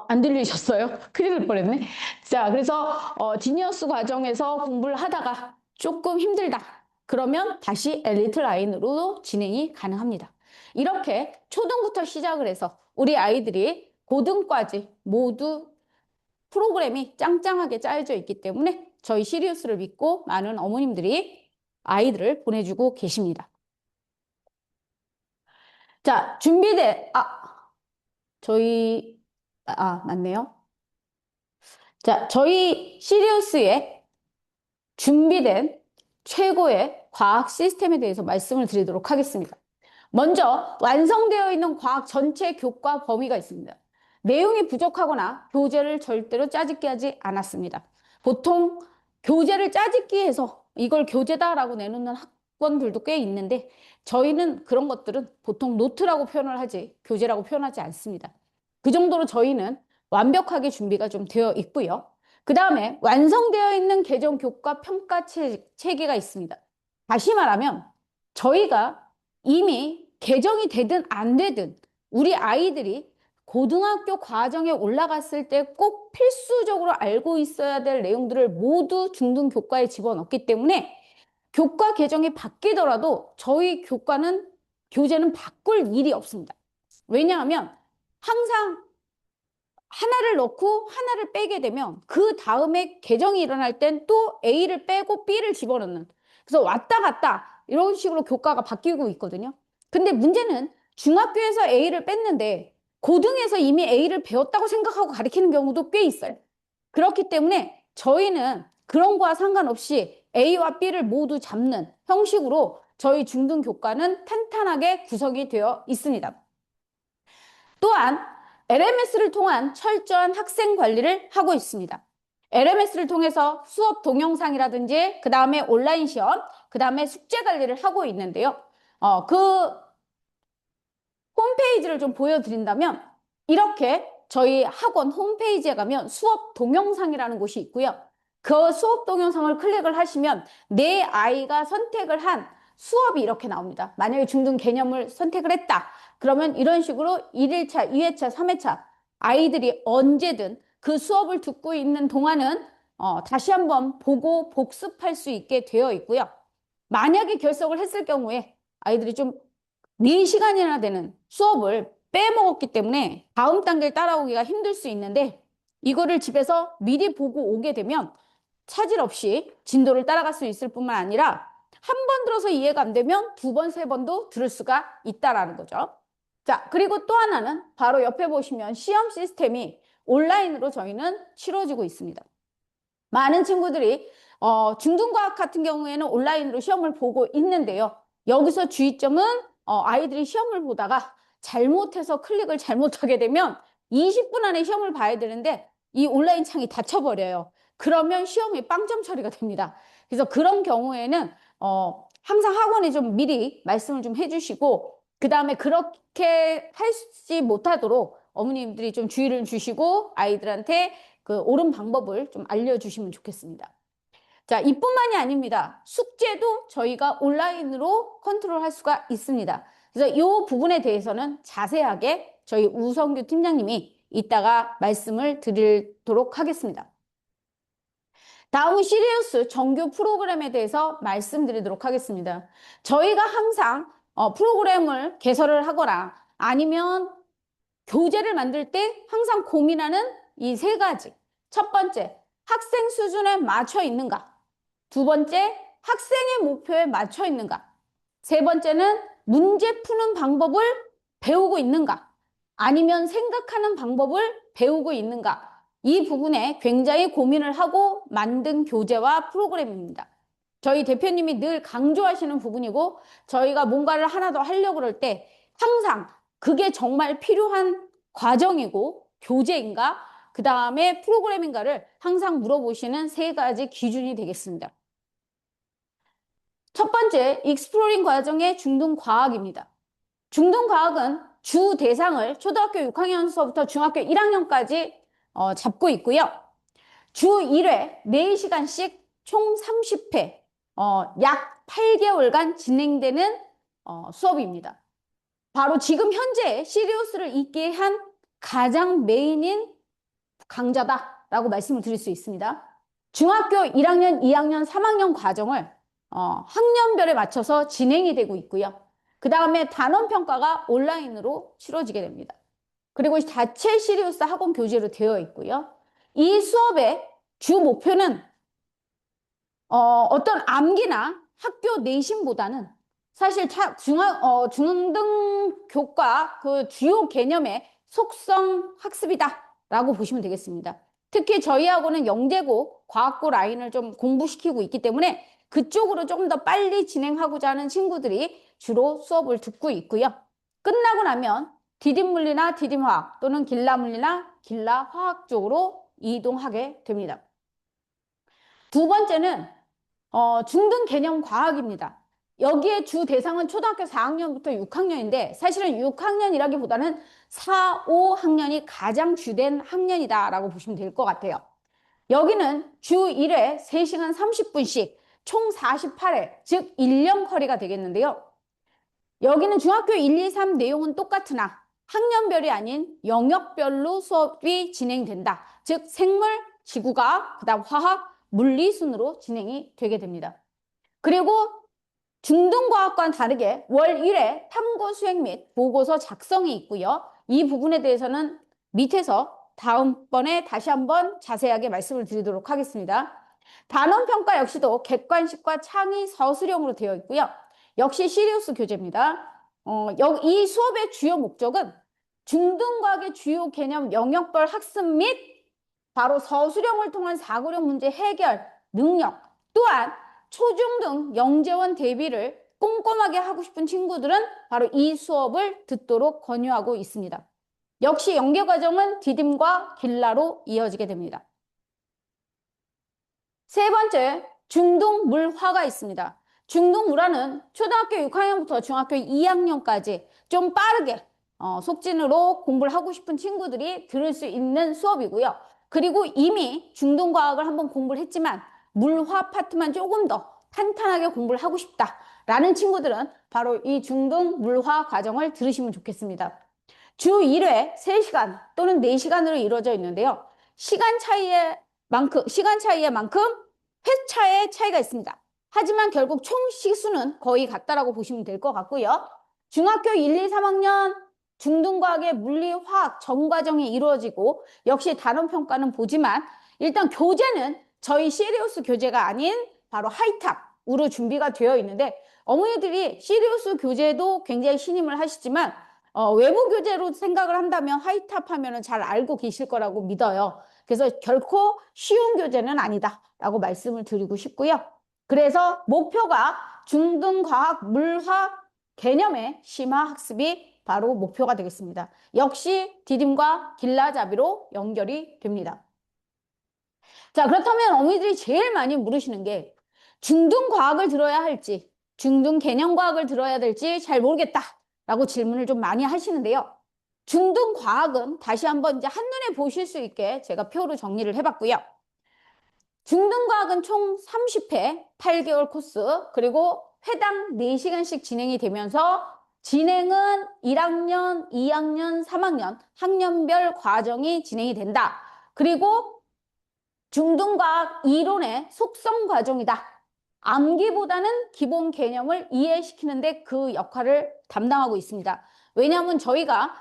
안 들리셨어요? 큰일 날 뻔했네. 자, 그래서 지니어스 과정에서 공부를 하다가 조금 힘들다. 그러면 다시 엘리트 라인으로 진행이 가능합니다. 이렇게 초등부터 시작을 해서 우리 아이들이 고등까지 모두 프로그램이 짱짱하게 짜여져 있기 때문에 저희 시리우스를 믿고 많은 어머님들이 아이들을 보내주고 계십니다. 자, 저희, 맞네요. 자, 저희 시리우스에 준비된 최고의 과학 시스템에 대해서 말씀을 드리도록 하겠습니다. 먼저 완성되어 있는 과학 전체 교과 범위가 있습니다. 내용이 부족하거나 교재를 절대로 짜집기 하지 않았습니다. 보통 교재를 짜집기 해서 이걸 교재다라고 내놓는 학원들도 꽤 있는데 저희는 그런 것들은 보통 노트라고 표현을 하지 교재라고 표현하지 않습니다. 그 정도로 저희는 완벽하게 준비가 좀 되어 있고요. 그 다음에 완성되어 있는 개정 교과 평가 체계가 있습니다. 다시 말하면 저희가 이미 개정이 되든 안 되든 우리 아이들이 고등학교 과정에 올라갔을 때 꼭 필수적으로 알고 있어야 될 내용들을 모두 중등 교과에 집어넣기 때문에 교과 개정이 바뀌더라도 저희 교재는 바꿀 일이 없습니다. 왜냐하면 항상 하나를 넣고 하나를 빼게 되면 그 다음에 개정이 일어날 땐 또 A를 빼고 B를 집어넣는, 그래서 왔다 갔다 이런 식으로 교과가 바뀌고 있거든요. 근데 문제는 중학교에서 A를 뺐는데 고등에서 이미 A를 배웠다고 생각하고 가르치는 경우도 꽤 있어요. 그렇기 때문에 저희는 그런 거와 상관없이 A와 B를 모두 잡는 형식으로 저희 중등 교과는 탄탄하게 구성이 되어 있습니다. 또한 LMS를 통한 철저한 학생 관리를 하고 있습니다. LMS를 통해서 수업 동영상이라든지 그 다음에 온라인 시험, 그 다음에 숙제 관리를 하고 있는데요. 그 홈페이지를 좀 보여드린다면 이렇게 저희 학원 홈페이지에 가면 수업 동영상이라는 곳이 있고요. 그 수업 동영상을 클릭을 하시면 내 아이가 선택을 한 수업이 이렇게 나옵니다. 만약에 중등 개념을 선택을 했다. 그러면 이런 식으로 1일차, 2회차, 3회차 아이들이 언제든 그 수업을 듣고 있는 동안은 다시 한번 보고 복습할 수 있게 되어 있고요. 만약에 결석을 했을 경우에 아이들이 좀 4시간이나 되는 수업을 빼먹었기 때문에 다음 단계를 따라오기가 힘들 수 있는데 이거를 집에서 미리 보고 오게 되면 차질 없이 진도를 따라갈 수 있을 뿐만 아니라 한 번 들어서 이해가 안 되면 2번, 3번도 들을 수가 있다라는 거죠. 자, 그리고 또 하나는 바로 옆에 보시면 시험 시스템이 온라인으로 저희는 치러지고 있습니다. 많은 친구들이 중등과학 같은 경우에는 온라인으로 시험을 보고 있는데요. 여기서 주의점은 아이들이 시험을 보다가 잘못해서 클릭을 잘못하게 되면 20분 안에 시험을 봐야 되는데 이 온라인 창이 닫혀버려요. 그러면 시험이 빵점 처리가 됩니다. 그래서 그런 경우에는 항상 학원에 좀 미리 말씀을 좀 해주시고 그 다음에 그렇게 하지 못하도록 어머님들이 좀 주의를 주시고 아이들한테 그 옳은 방법을 좀 알려주시면 좋겠습니다. 자, 이뿐만이 아닙니다. 숙제도 저희가 온라인으로 컨트롤할 수가 있습니다. 그래서 이 부분에 대해서는 자세하게 저희 우성규 팀장님이 이따가 말씀을 드리도록 하겠습니다. 다음은 시리우스 정규 프로그램에 대해서 말씀드리도록 하겠습니다. 저희가 항상 프로그램을 개설을 하거나 아니면 교재를 만들 때 항상 고민하는 이 3가지. 첫 번째, 학생 수준에 맞춰 있는가? 두 번째, 학생의 목표에 맞춰 있는가? 세 번째는 문제 푸는 방법을 배우고 있는가? 아니면 생각하는 방법을 배우고 있는가? 이 부분에 굉장히 고민을 하고 만든 교재와 프로그램입니다. 저희 대표님이 늘 강조하시는 부분이고 저희가 뭔가를 하나 더 하려고 그럴 때 항상 그게 정말 필요한 과정이고 교재인가 그 다음에 프로그램인가를 항상 물어보시는 3가지 기준이 되겠습니다. 첫 번째, 익스플로링 과정의 중등과학입니다. 중등과학은 주 대상을 초등학교 6학년서부터 중학교 1학년까지 잡고 있고요. 주 1회 4시간씩 총 30회 약 8개월간 진행되는 수업입니다. 바로 지금 현재 시리우스를 있게 한 가장 메인인 강자다라고 말씀을 드릴 수 있습니다. 중학교 1학년, 2학년, 3학년 과정을 학년별에 맞춰서 진행이 되고 있고요. 그 다음에 단원평가가 온라인으로 치러지게 됩니다. 그리고 자체 시리우스 학원 교재로 되어 있고요. 이 수업의 주 목표는 어떤 암기나 학교 내신보다는 사실 중등 교과 그 주요 개념의 속성 학습이다라고 보시면 되겠습니다. 특히 저희 학원은 영재고, 과학고 라인을 좀 공부시키고 있기 때문에 그쪽으로 조금 더 빨리 진행하고자 하는 친구들이 주로 수업을 듣고 있고요. 끝나고 나면 디딤물리나 디딤화학 또는 길라물리나 길라화학 쪽으로 이동하게 됩니다. 두 번째는 중등 개념 과학입니다. 여기에 주 대상은 초등학교 4학년부터 6학년인데 사실은 6학년이라기보다는 4, 5학년이 가장 주된 학년이다라고 보시면 될 것 같아요. 여기는 주 1회 3시간 30분씩 총 48회, 즉 1년 커리가 되겠는데요. 여기는 중학교 1, 2, 3 내용은 똑같으나 학년별이 아닌 영역별로 수업이 진행된다. 즉 생물, 지구과학, 그다음 화학, 물리 순으로 진행이 되게 됩니다. 그리고 중등과학과는 다르게 월 1회 탐구 수행 및 보고서 작성이 있고요. 이 부분에 대해서는 밑에서 다음번에 다시 한번 자세하게 말씀을 드리도록 하겠습니다. 단원평가 역시도 객관식과 창의 서술형으로 되어 있고요. 역시 시리우스 교재입니다. 이 수업의 주요 목적은 중등과학의 주요 개념 영역별 학습 및 바로 서술형을 통한 사고력 문제 해결 능력, 또한 초중등 영재원 대비를 꼼꼼하게 하고 싶은 친구들은 바로 이 수업을 듣도록 권유하고 있습니다. 역시 연계과정은 디딤과 길라로 이어지게 됩니다. 세 번째, 중등물화가 있습니다. 중등물화는 초등학교 6학년부터 중학교 2학년까지 좀 빠르게 속진으로 공부를 하고 싶은 친구들이 들을 수 있는 수업이고요. 그리고 이미 중등과학을 한번 공부를 했지만 물화 파트만 조금 더 탄탄하게 공부를 하고 싶다라는 친구들은 바로 이 중등물화 과정을 들으시면 좋겠습니다. 주 1회 3시간 또는 4시간으로 이루어져 있는데요. 시간 차이에 만큼 회차의 차이가 있습니다. 하지만 결국 총 시수는 거의 같다라고 보시면 될 것 같고요. 중학교 1, 2, 3학년 중등과학의 물리, 화학 전 과정이 이루어지고 역시 단원평가는 보지만 일단 교재는 저희 시리우스 교재가 아닌 바로 하이탑으로 준비가 되어 있는데 어머니들이 시리우스 교재도 굉장히 신임을 하시지만 외부 교재로 생각을 한다면 하이탑 하면은 잘 알고 계실 거라고 믿어요. 그래서 결코 쉬운 교재는 아니다라고 말씀을 드리고 싶고요. 그래서 목표가 중등과학 물화 개념의 심화 학습이 바로 목표가 되겠습니다. 역시 디딤과 길라잡이로 연결이 됩니다. 자, 그렇다면 어머니들이 제일 많이 물으시는 게 중등과학을 들어야 할지 중등개념과학을 들어야 될지 잘 모르겠다라고 질문을 좀 많이 하시는데요. 중등과학은 다시 한번 이제 한눈에 보실 수 있게 제가 표로 정리를 해봤고요. 중등과학은 총 30회 8개월 코스 그리고 회당 4시간씩 진행이 되면서 진행은 1학년, 2학년, 3학년 학년별 과정이 진행이 된다. 그리고 중등과학 이론의 속성 과정이다. 암기보다는 기본 개념을 이해시키는데 그 역할을 담당하고 있습니다. 왜냐하면 저희가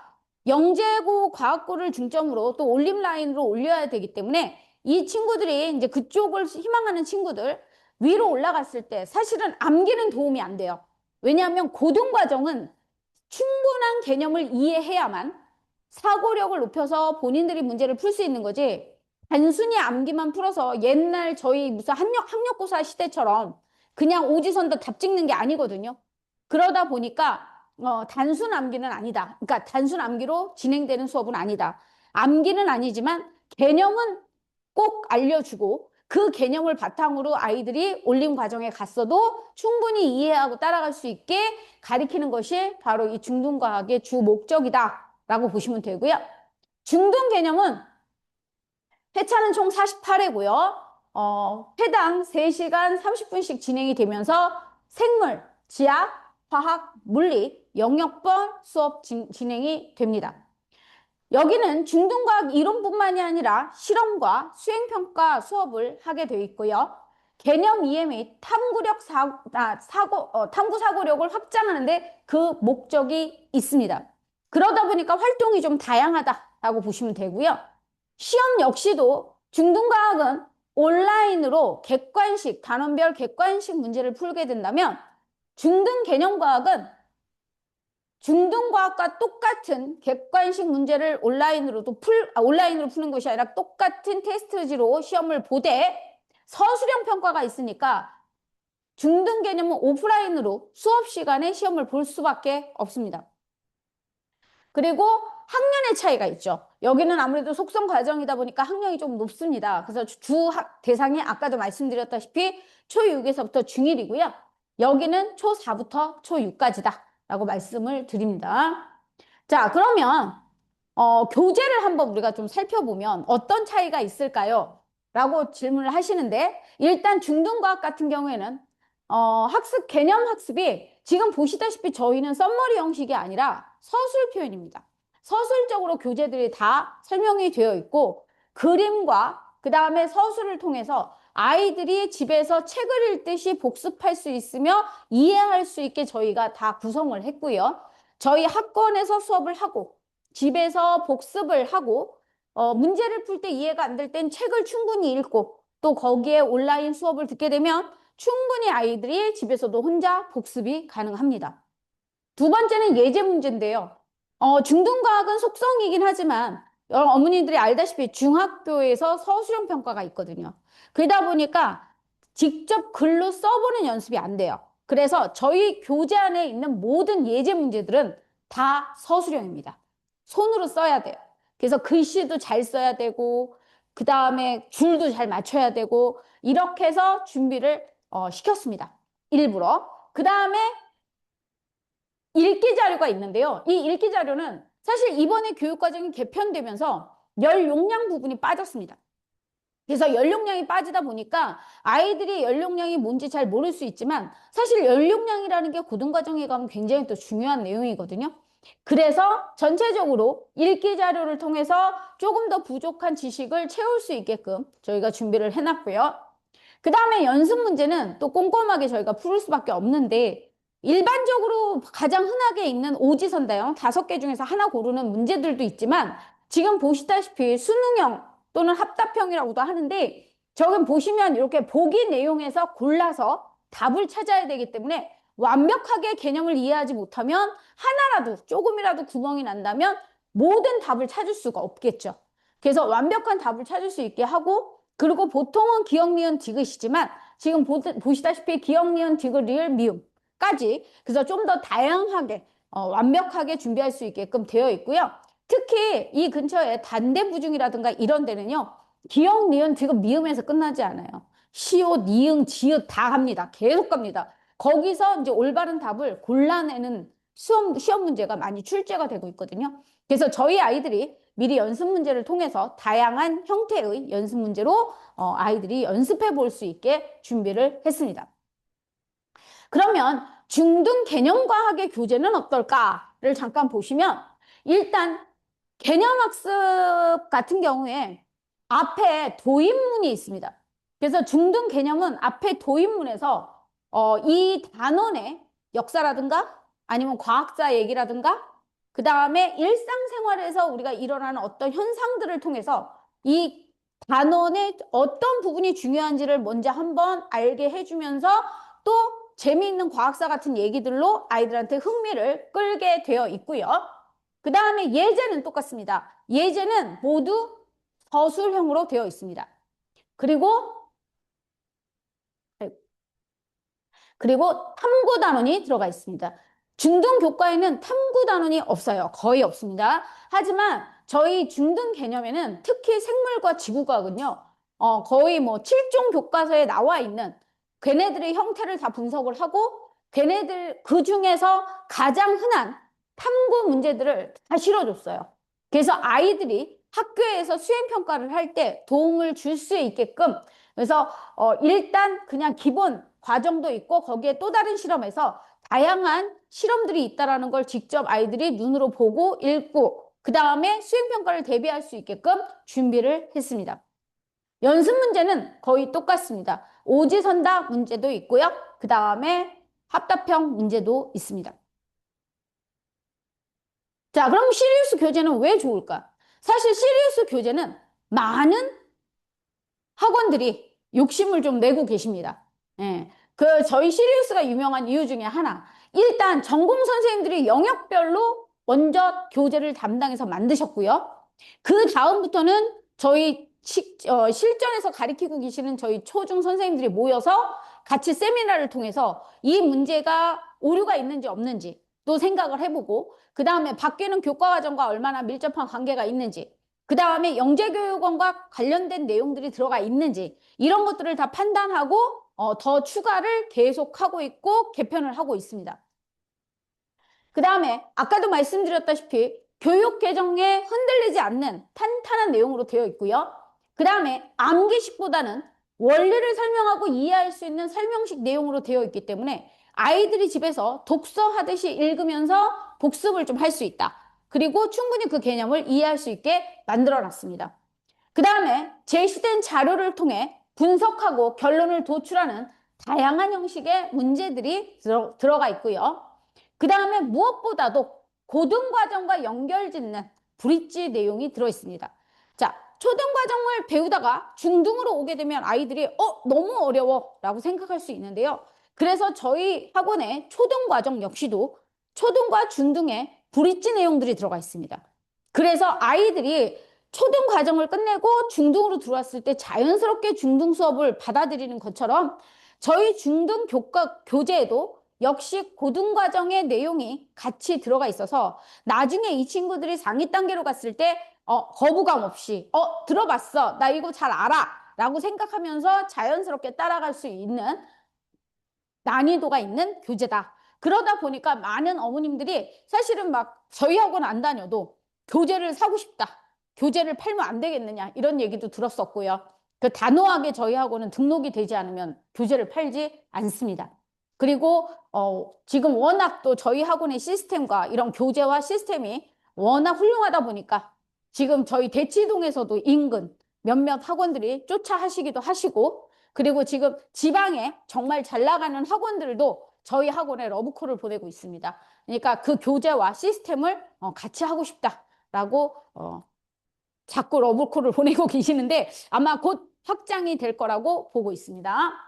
영재고 과학고를 중점으로 또 올림 라인으로 올려야 되기 때문에 이 친구들이 이제 그쪽을 희망하는 친구들 위로 올라갔을 때 사실은 암기는 도움이 안 돼요. 왜냐하면 고등 과정은 충분한 개념을 이해해야만 사고력을 높여서 본인들이 문제를 풀 수 있는 거지 단순히 암기만 풀어서 옛날 저희 무슨 학력고사 시대처럼 그냥 오지선다 답 찍는 게 아니거든요. 그러다 보니까 단순 암기는 아니다. 그러니까 단순 암기로 진행되는 수업은 아니다. 암기는 아니지만 개념은 꼭 알려주고 그 개념을 바탕으로 아이들이 올림 과정에 갔어도 충분히 이해하고 따라갈 수 있게 가리키는 것이 바로 이 중등과학의 주 목적이다라고 보시면 되고요. 중등 개념은 회차는 총 48회고요. 회당 3시간 30분씩 진행이 되면서 생물, 지학, 화학, 물리, 영역별 수업 진행이 됩니다. 여기는 중등과학 이론뿐만이 아니라 실험과 수행평가 수업을 하게 되어 있고요. 개념 이해 및 탐구 사고력을 확장하는데 그 목적이 있습니다. 그러다 보니까 활동이 좀 다양하다라고 보시면 되고요. 시험 역시도 중등과학은 온라인으로 객관식, 단원별 객관식 문제를 풀게 된다면 중등 개념과학은 중등과학과 똑같은 객관식 문제를 온라인으로 푸는 것이 아니라 똑같은 테스트지로 시험을 보되 서술형 평가가 있으니까 중등 개념은 오프라인으로 수업 시간에 시험을 볼 수밖에 없습니다. 그리고 학년의 차이가 있죠. 여기는 아무래도 속성 과정이다 보니까 학년이 좀 높습니다. 그래서 대상이 아까도 말씀드렸다시피 초6에서부터 중1이고요. 여기는 초4부터 초6까지다 라고 말씀을 드립니다. 자, 그러면 교재를 한번 우리가 좀 살펴보면 어떤 차이가 있을까요? 라고 질문을 하시는데 일단 중등과학 같은 경우에는 개념 학습이 지금 보시다시피 저희는 썸머리 형식이 아니라 서술 표현입니다. 서술적으로 교재들이 다 설명이 되어 있고 그림과 그 다음에 서술을 통해서 아이들이 집에서 책을 읽듯이 복습할 수 있으며 이해할 수 있게 저희가 다 구성을 했고요. 저희 학원에서 수업을 하고 집에서 복습을 하고 문제를 풀 때 이해가 안 될 땐 책을 충분히 읽고 또 거기에 온라인 수업을 듣게 되면 충분히 아이들이 집에서도 혼자 복습이 가능합니다. 두 번째는 예제 문제인데요. 중등과학은 속성이긴 하지만 어머니들이 알다시피 중학교에서 서술형 평가가 있거든요. 그러다 보니까 직접 글로 써보는 연습이 안 돼요. 그래서 저희 교재 안에 있는 모든 예제 문제들은 다 서술형입니다. 손으로 써야 돼요. 그래서 글씨도 잘 써야 되고 그 다음에 줄도 잘 맞춰야 되고 이렇게 해서 준비를 시켰습니다. 일부러. 그 다음에 읽기 자료가 있는데요. 이 읽기 자료는 사실 이번에 교육과정이 개편되면서 열 용량 부분이 빠졌습니다. 그래서 열 용량이 빠지다 보니까 아이들이 열 용량이 뭔지 잘 모를 수 있지만 사실 열 용량이라는 게 고등과정에 가면 굉장히 또 중요한 내용이거든요. 그래서 전체적으로 읽기 자료를 통해서 조금 더 부족한 지식을 채울 수 있게끔 저희가 준비를 해놨고요. 그 다음에 연습 문제는 또 꼼꼼하게 저희가 풀 수밖에 없는데 일반적으로 가장 흔하게 있는 오지선다형 5개 중에서 하나 고르는 문제들도 있지만 지금 보시다시피 수능형 또는 합답형이라고도 하는데 저기 보시면 이렇게 보기 내용에서 골라서 답을 찾아야 되기 때문에 완벽하게 개념을 이해하지 못하면 하나라도 조금이라도 구멍이 난다면 모든 답을 찾을 수가 없겠죠. 그래서 완벽한 답을 찾을 수 있게 하고 그리고 보통은 기억, 니은, 디귿이지만 지금 보시다시피 기억, 니은, 디귿, 리을, 미음까지 그래서 좀 더 다양하게 완벽하게 준비할 수 있게끔 되어 있고요. 특히 이 근처에 단대부중이라든가 이런 데는요. 기억, 니은, 디귿, 미음에서 끝나지 않아요. 시옷, 니응, 지읒 다 갑니다. 계속 갑니다. 거기서 이제 올바른 답을 골라내는 시험 문제가 많이 출제가 되고 있거든요. 그래서 저희 아이들이 미리 연습 문제를 통해서 다양한 형태의 연습 문제로 아이들이 연습해 볼 수 있게 준비를 했습니다. 그러면 중등 개념과학의 교재는 어떨까를 잠깐 보시면 일단 개념학습 같은 경우에 앞에 도입문이 있습니다. 그래서 중등 개념은 앞에 도입문에서 이 단원의 역사라든가 아니면 과학자 얘기라든가 그 다음에 일상생활에서 우리가 일어나는 어떤 현상들을 통해서 이 단원의 어떤 부분이 중요한지를 먼저 한번 알게 해주면서 또 재미있는 과학사 같은 얘기들로 아이들한테 흥미를 끌게 되어 있고요. 그 다음에 예제는 똑같습니다. 예제는 모두 서술형으로 되어 있습니다. 그리고 탐구 단원이 들어가 있습니다. 중등 교과에는 탐구 단원이 없어요. 거의 없습니다. 하지만 저희 중등 개념에는 특히 생물과 지구과학은요. 거의 뭐 7종 교과서에 나와 있는 걔네들의 형태를 다 분석을 하고 걔네들 그 중에서 가장 흔한 탐구 문제들을 다 실어줬어요. 그래서 아이들이 학교에서 수행평가를 할 때 도움을 줄 수 있게끔 그래서 일단 그냥 기본 과정도 있고 거기에 또 다른 실험에서 다양한 실험들이 있다라는 걸 직접 아이들이 눈으로 보고 읽고 그 다음에 수행평가를 대비할 수 있게끔 준비를 했습니다. 연습 문제는 거의 똑같습니다. 오지선다 문제도 있고요. 그 다음에 합답형 문제도 있습니다. 자, 그럼 시리우스 교재는 왜 좋을까? 사실 시리우스 교재는 많은 학원들이 욕심을 좀 내고 계십니다. 예. 저희 시리우스가 유명한 이유 중에 하나. 일단 전공 선생님들이 영역별로 먼저 교재를 담당해서 만드셨고요. 그 다음부터는 저희 실전에서 가르치고 계시는 저희 초중 선생님들이 모여서 같이 세미나를 통해서 이 문제가 오류가 있는지 없는지 또 생각을 해보고, 그 다음에 바뀌는 교과과정과 얼마나 밀접한 관계가 있는지, 그 다음에 영재교육원과 관련된 내용들이 들어가 있는지, 이런 것들을 다 판단하고 더 추가를 계속하고 있고 개편을 하고 있습니다. 그 다음에 아까도 말씀드렸다시피 교육 개정에 흔들리지 않는 탄탄한 내용으로 되어 있고요. 그 다음에 암기식보다는 원리를 설명하고 이해할 수 있는 설명식 내용으로 되어 있기 때문에 아이들이 집에서 독서하듯이 읽으면서 복습을 좀 할 수 있다. 그리고 충분히 그 개념을 이해할 수 있게 만들어 놨습니다. 그 다음에 제시된 자료를 통해 분석하고 결론을 도출하는 다양한 형식의 문제들이 들어가 있고요. 그 다음에 무엇보다도 고등과정과 연결짓는 브릿지 내용이 들어있습니다. 자, 초등과정을 배우다가 중등으로 오게 되면 아이들이 너무 어려워 라고 생각할 수 있는데요. 그래서 저희 학원의 초등과정 역시도 초등과 중등에 브릿지 내용들이 들어가 있습니다. 그래서 아이들이 초등과정을 끝내고 중등으로 들어왔을 때 자연스럽게 중등 수업을 받아들이는 것처럼 저희 중등 교재에도 역시 고등과정의 내용이 같이 들어가 있어서 나중에 이 친구들이 상위 단계로 갔을 때 거부감 없이 들어봤어, 나 이거 잘 알아 라고 생각하면서 자연스럽게 따라갈 수 있는 난이도가 있는 교재다. 그러다 보니까 많은 어머님들이 사실은 막 저희 학원 안 다녀도 교재를 사고 싶다, 교재를 팔면 안 되겠느냐, 이런 얘기도 들었었고요. 단호하게 저희 학원은 등록이 되지 않으면 교재를 팔지 않습니다. 그리고 지금 워낙 또 저희 학원의 시스템과 이런 교재와 시스템이 워낙 훌륭하다 보니까 지금 저희 대치동에서도 인근 몇몇 학원들이 쫓아 하시기도 하시고, 그리고 지금 지방에 정말 잘 나가는 학원들도 저희 학원에 러브콜을 보내고 있습니다. 그러니까 그 교재와 시스템을 같이 하고 싶다라고 자꾸 러브콜을 보내고 계시는데 아마 곧 확장이 될 거라고 보고 있습니다.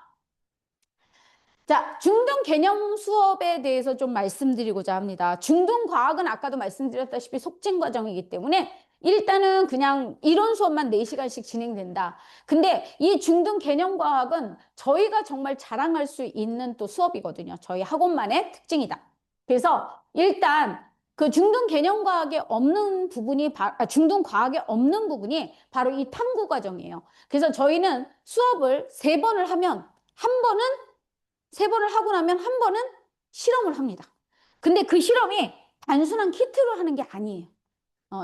자, 중등 개념 수업에 대해서 좀 말씀드리고자 합니다. 중등 과학은 아까도 말씀드렸다시피 속진 과정이기 때문에 일단은 그냥 이론 수업만 4시간씩 진행된다. 근데 이 중등 개념 과학은 저희가 정말 자랑할 수 있는 또 수업이거든요. 저희 학원만의 특징이다. 그래서 일단 그 중등 개념 과학에 없는 부분이, 중등 과학에 없는 부분이 바로 이 탐구 과정이에요. 그래서 저희는 수업을 3번을 하면 한 번은 3번을 하고 나면 한 번은 실험을 합니다. 근데 그 실험이 단순한 키트로 하는 게 아니에요.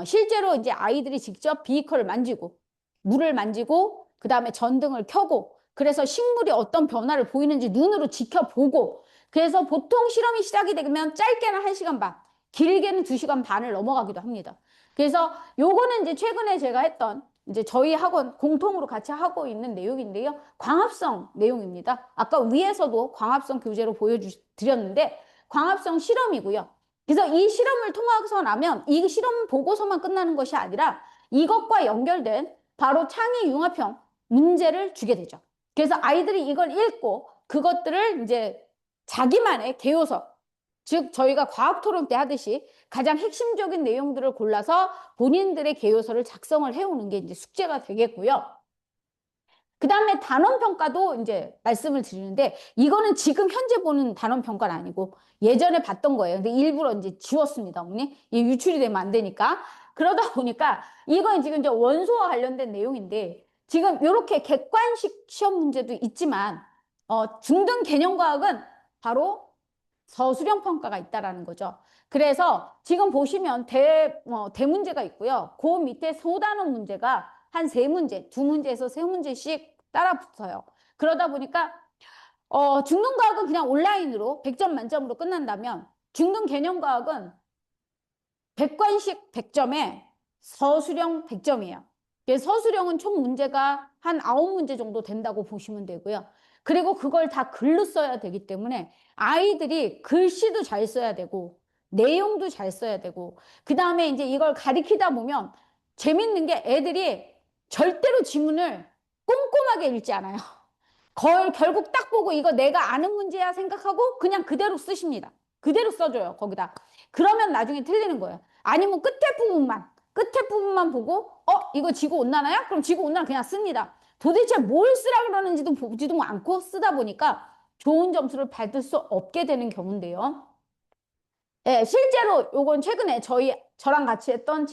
실제로 이제 아이들이 직접 비이커를 만지고 물을 만지고 그 다음에 전등을 켜고, 그래서 식물이 어떤 변화를 보이는지 눈으로 지켜보고, 그래서 보통 실험이 시작이 되면 짧게는 1시간 반, 길게는 2시간 반을 넘어가기도 합니다. 그래서 요거는 이제 최근에 제가 했던 이제 저희 학원 공통으로 같이 하고 있는 내용인데요. 광합성 내용입니다. 아까 위에서도 광합성 교재로 보여드렸는데 광합성 실험이고요. 그래서 이 실험을 통해서 나면 이 실험 보고서만 끝나는 것이 아니라 이것과 연결된 바로 창의 융합형 문제를 주게 되죠. 그래서 아이들이 이걸 읽고 그것들을 이제 자기만의 개요서, 즉 저희가 과학토론 때 하듯이 가장 핵심적인 내용들을 골라서 본인들의 개요서를 작성을 해오는 게 이제 숙제가 되겠고요. 그 다음에 단원평가도 이제 말씀을 드리는데, 이거는 지금 현재 보는 단원평가는 아니고 예전에 봤던 거예요. 근데 일부러 이제 지웠습니다, 어머니. 이 유출이 되면 안 되니까. 그러다 보니까 이건 지금 이제 원소와 관련된 내용인데, 지금 이렇게 객관식 시험 문제도 있지만 중등 개념과학은 바로 서술형 평가가 있다라는 거죠. 그래서 지금 보시면 대문제가 있고요. 그 밑에 소단원 문제가 한 3문제, 2문제에서 3문제씩 따라 붙어요. 그러다 보니까 중등과학은 그냥 온라인으로 100점 만점으로 끝난다면 중등 개념과학은 백관식 100점에 서술형 100점이에요. 서술형은 총 문제가 한 9문제 정도 된다고 보시면 되고요. 그리고 그걸 다 글로 써야 되기 때문에 아이들이 글씨도 잘 써야 되고 내용도 잘 써야 되고 그 다음에 이제 이걸 가리키다 보면 재밌는 게 애들이 절대로 지문을 꼼꼼하게 읽지 않아요. 결국 딱 보고 이거 내가 아는 문제야 생각하고 그냥 그대로 쓰십니다. 그대로 써줘요, 거기다. 그러면 나중에 틀리는 거예요. 아니면 끝에 부분만 보고, 이거 지구온난화야? 그럼 지구온난화 그냥 씁니다. 도대체 뭘 쓰라 그러는지도 보지도 않고 쓰다 보니까 좋은 점수를 받을 수 없게 되는 경우인데요. 예, 실제로 요건 최근에 저랑 같이 했던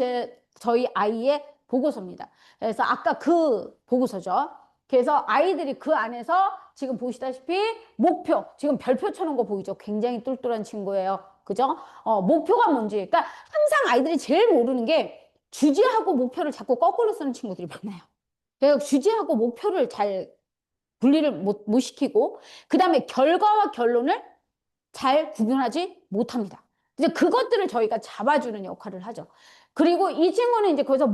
저희 아이의 보고서입니다. 그래서 아까 그 보고서죠. 그래서 아이들이 그 안에서 지금 보시다시피 목표, 지금 별표 쳐놓은 거 보이죠? 굉장히 똘똘한 친구예요. 그죠? 목표가 뭔지. 그러니까 항상 아이들이 제일 모르는 게 주제하고 목표를 자꾸 거꾸로 쓰는 친구들이 많아요. 그래서 주제하고 목표를 잘 분리를 못 시키고, 그 다음에 결과와 결론을 잘 구분하지 못합니다. 이제 그것들을 저희가 잡아주는 역할을 하죠. 그리고 이 친구는 이제 거기서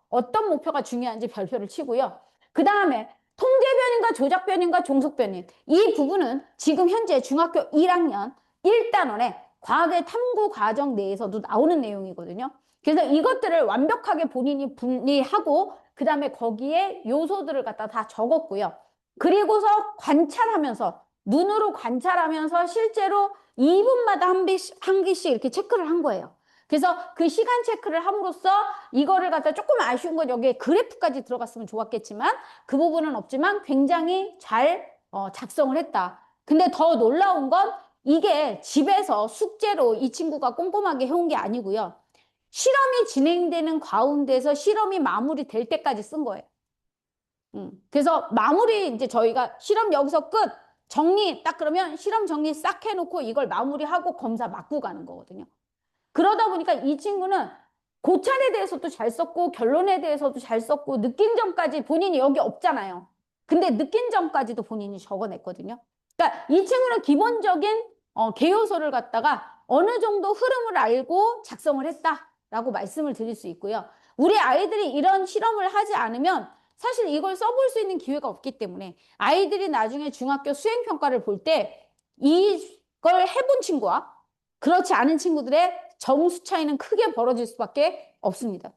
어떤 목표가 중요한지 별표를 치고요. 그 다음에 통계변인과 조작변인과 종속변인. 이 부분은 지금 현재 중학교 1학년 1단원의 과학의 탐구 과정 내에서도 나오는 내용이거든요. 그래서 이것들을 완벽하게 본인이 분리하고 그 다음에 거기에 요소들을 갖다 다 적었고요. 그리고서 관찰하면서 눈으로 관찰하면서 실제로 2분마다 한 개씩 이렇게 체크를 한 거예요. 그래서 그 시간 체크를 함으로써 이거를 갖다 조금 아쉬운 건 여기에 그래프까지 들어갔으면 좋았겠지만 그 부분은 없지만 굉장히 잘 작성을 했다. 근데 더 놀라운 건 이게 집에서 숙제로 이 친구가 꼼꼼하게 해온 게 아니고요. 실험이 진행되는 가운데서 실험이 마무리될 때까지 쓴 거예요. 그래서 마무리 이제 저희가 실험 여기서 끝 정리 딱 그러면 실험 정리 싹 해놓고 이걸 마무리하고 검사 맞고 가는 거거든요. 그러다 보니까 이 친구는 고찰에 대해서도 잘 썼고 결론에 대해서도 잘 썼고 느낀 점까지 본인이 여기 없잖아요. 근데 느낀 점까지도 본인이 적어냈거든요. 그러니까 이 친구는 기본적인 개요소를 갖다가 어느 정도 흐름을 알고 작성을 했다라고 말씀을 드릴 수 있고요. 우리 아이들이 이런 실험을 하지 않으면 사실 이걸 써볼 수 있는 기회가 없기 때문에 아이들이 나중에 중학교 수행평가를 볼 때 이걸 해본 친구와 그렇지 않은 친구들의 점수 차이는 크게 벌어질 수밖에 없습니다.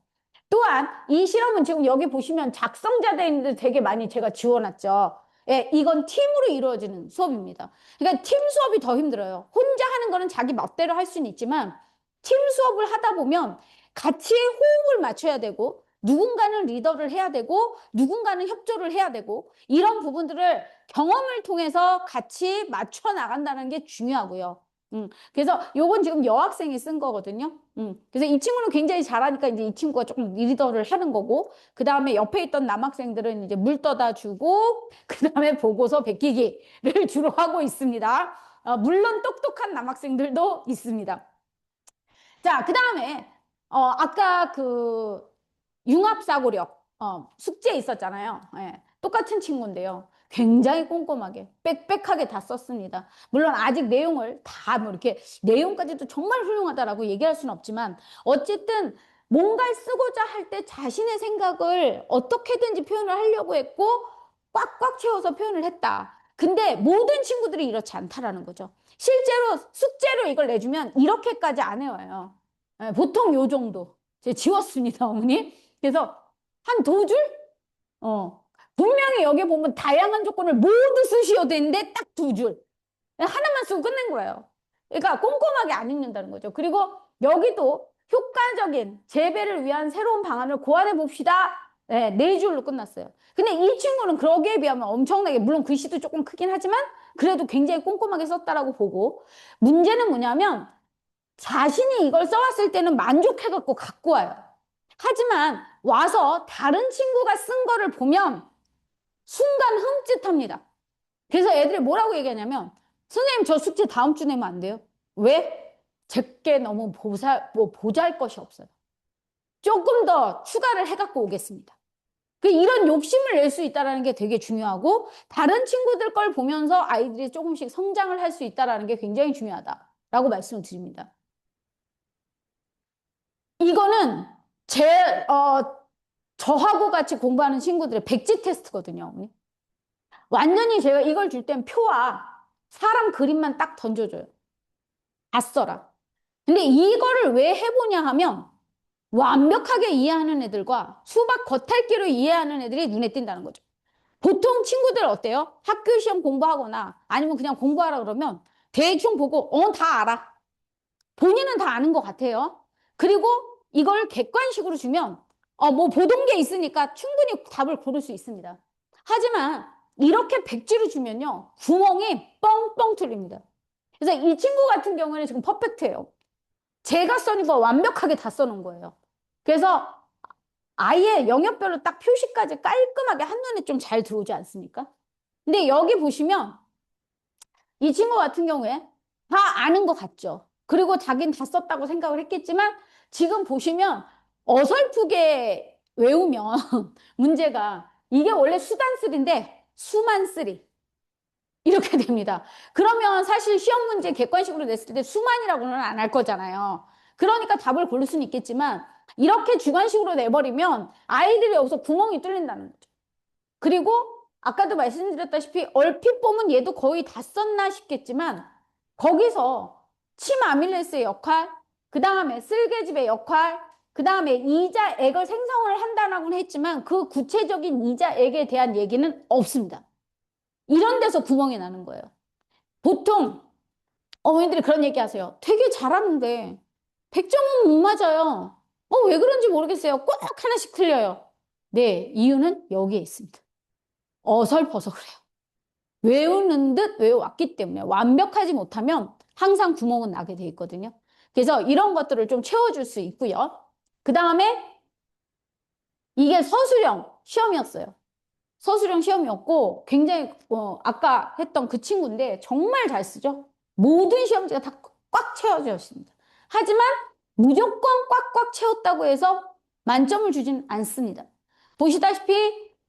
또한 이 실험은 지금 여기 보시면 작성자들인데 되게 많이 제가 지워놨죠. 예, 이건 팀으로 이루어지는 수업입니다. 그러니까 팀 수업이 더 힘들어요. 혼자 하는 거는 자기 멋대로 할 수는 있지만 팀 수업을 하다 보면 같이 호흡을 맞춰야 되고 누군가는 리더를 해야 되고 누군가는 협조를 해야 되고 이런 부분들을 경험을 통해서 같이 맞춰 나간다는 게 중요하고요. 그래서 요건 지금 여학생이 쓴 거거든요. 그래서 이 친구는 굉장히 잘하니까 이제 이 친구가 조금 리더를 하는 거고, 그 다음에 옆에 있던 남학생들은 이제 물 떠다 주고, 그 다음에 보고서 베끼기를 주로 하고 있습니다. 물론 똑똑한 남학생들도 있습니다. 자, 그 다음에, 아까 그 융합사고력, 숙제 있었잖아요. 예, 똑같은 친구인데요. 굉장히 꼼꼼하게, 빽빽하게 다 썼습니다. 물론 아직 내용을 다 뭐 이렇게, 내용까지도 정말 훌륭하다라고 얘기할 수는 없지만, 어쨌든 뭔가를 쓰고자 할 때 자신의 생각을 어떻게든지 표현을 하려고 했고, 꽉꽉 채워서 표현을 했다. 근데 모든 친구들이 이렇지 않다라는 거죠. 실제로 숙제로 이걸 내주면 이렇게까지 안 해와요. 예, 보통 요 정도. 제가 지웠습니다, 어머니. 그래서 한 두 줄? 분명히 여기 보면 다양한 조건을 모두 쓰시어도 되는데 딱 두 줄. 하나만 쓰고 끝낸 거예요. 그러니까 꼼꼼하게 안 읽는다는 거죠. 그리고 여기도 효과적인 재배를 위한 새로운 방안을 고안해 봅시다. 네, 네 줄로 끝났어요. 근데 이 친구는 그러기에 비하면 엄청나게, 물론 글씨도 조금 크긴 하지만 그래도 굉장히 꼼꼼하게 썼다라고 보고, 문제는 뭐냐면 자신이 이걸 써왔을 때는 만족해갖고 갖고 와요. 하지만 와서 다른 친구가 쓴 거를 보면 순간 흠칫합니다. 그래서 애들이 뭐라고 얘기하냐면, 선생님 저 숙제 다음 주 내면 안 돼요? 왜? 제게 너무 보잘 것이 없어요. 조금 더 추가를 해갖고 오겠습니다. 이런 욕심을 낼 수 있다는 게 되게 중요하고, 다른 친구들 걸 보면서 아이들이 조금씩 성장을 할 수 있다는 게 굉장히 중요하다라고 말씀을 드립니다. 이거는 제, 저하고 같이 공부하는 친구들의 백지 테스트거든요. 어머니. 완전히 제가 이걸 줄 땐 표와 사람 그림만 딱 던져줘요. 다 써라. 근데 이거를 왜 해보냐 하면 완벽하게 이해하는 애들과 수박 겉핥기로 이해하는 애들이 눈에 띈다는 거죠. 보통 친구들 어때요? 학교 시험 공부하거나 아니면 그냥 공부하라 그러면 대충 보고, 다 알아. 본인은 다 아는 것 같아요. 그리고 이걸 객관식으로 주면, 뭐 보던 게 있으니까 충분히 답을 고를 수 있습니다. 하지만 이렇게 백지로 주면요. 구멍이 뻥뻥 뚫립니다. 그래서 이 친구 같은 경우에는 지금 퍼펙트예요. 제가 써니까 완벽하게 다 써놓은 거예요. 그래서 아예 영역별로 딱 표시까지 깔끔하게 한눈에 좀 잘 들어오지 않습니까? 근데 여기 보시면 이 친구 같은 경우에 다 아는 것 같죠? 그리고 자기는 다 썼다고 생각을 했겠지만 지금 보시면 어설프게 외우면 문제가 이게 원래 수단쓰리인데 수만쓰리 이렇게 됩니다. 그러면 사실 시험 문제 객관식으로 냈을 때 수만이라고는 안 할 거잖아요. 그러니까 답을 고를 수는 있겠지만 이렇게 주관식으로 내버리면 아이들이 여기서 구멍이 뚫린다는 거죠. 그리고 아까도 말씀드렸다시피 얼핏 보면 얘도 거의 다 썼나 싶겠지만 거기서 치마밀레스의 역할, 그 다음에 쓸개집의 역할, 그 다음에 이자액을 생성을 한다라고는 했지만 그 구체적인 이자액에 대한 얘기는 없습니다. 이런 데서 구멍이 나는 거예요. 보통 어머니들이 그런 얘기 하세요. 되게 잘하는데 100점은 못 맞아요. 왜 그런지 모르겠어요. 꼭 하나씩 틀려요. 네, 이유는 여기에 있습니다. 어설퍼서 그래요. 외우는 듯 외워왔기 때문에 완벽하지 못하면 항상 구멍은 나게 돼 있거든요. 그래서 이런 것들을 좀 채워줄 수 있고요. 그 다음에 이게 서술형 시험이었어요. 서술형 시험이었고 굉장히 아까 했던 그 친구인데 정말 잘 쓰죠. 모든 시험지가 다 꽉 채워져 있습니다. 하지만 무조건 꽉꽉 채웠다고 해서 만점을 주진 않습니다. 보시다시피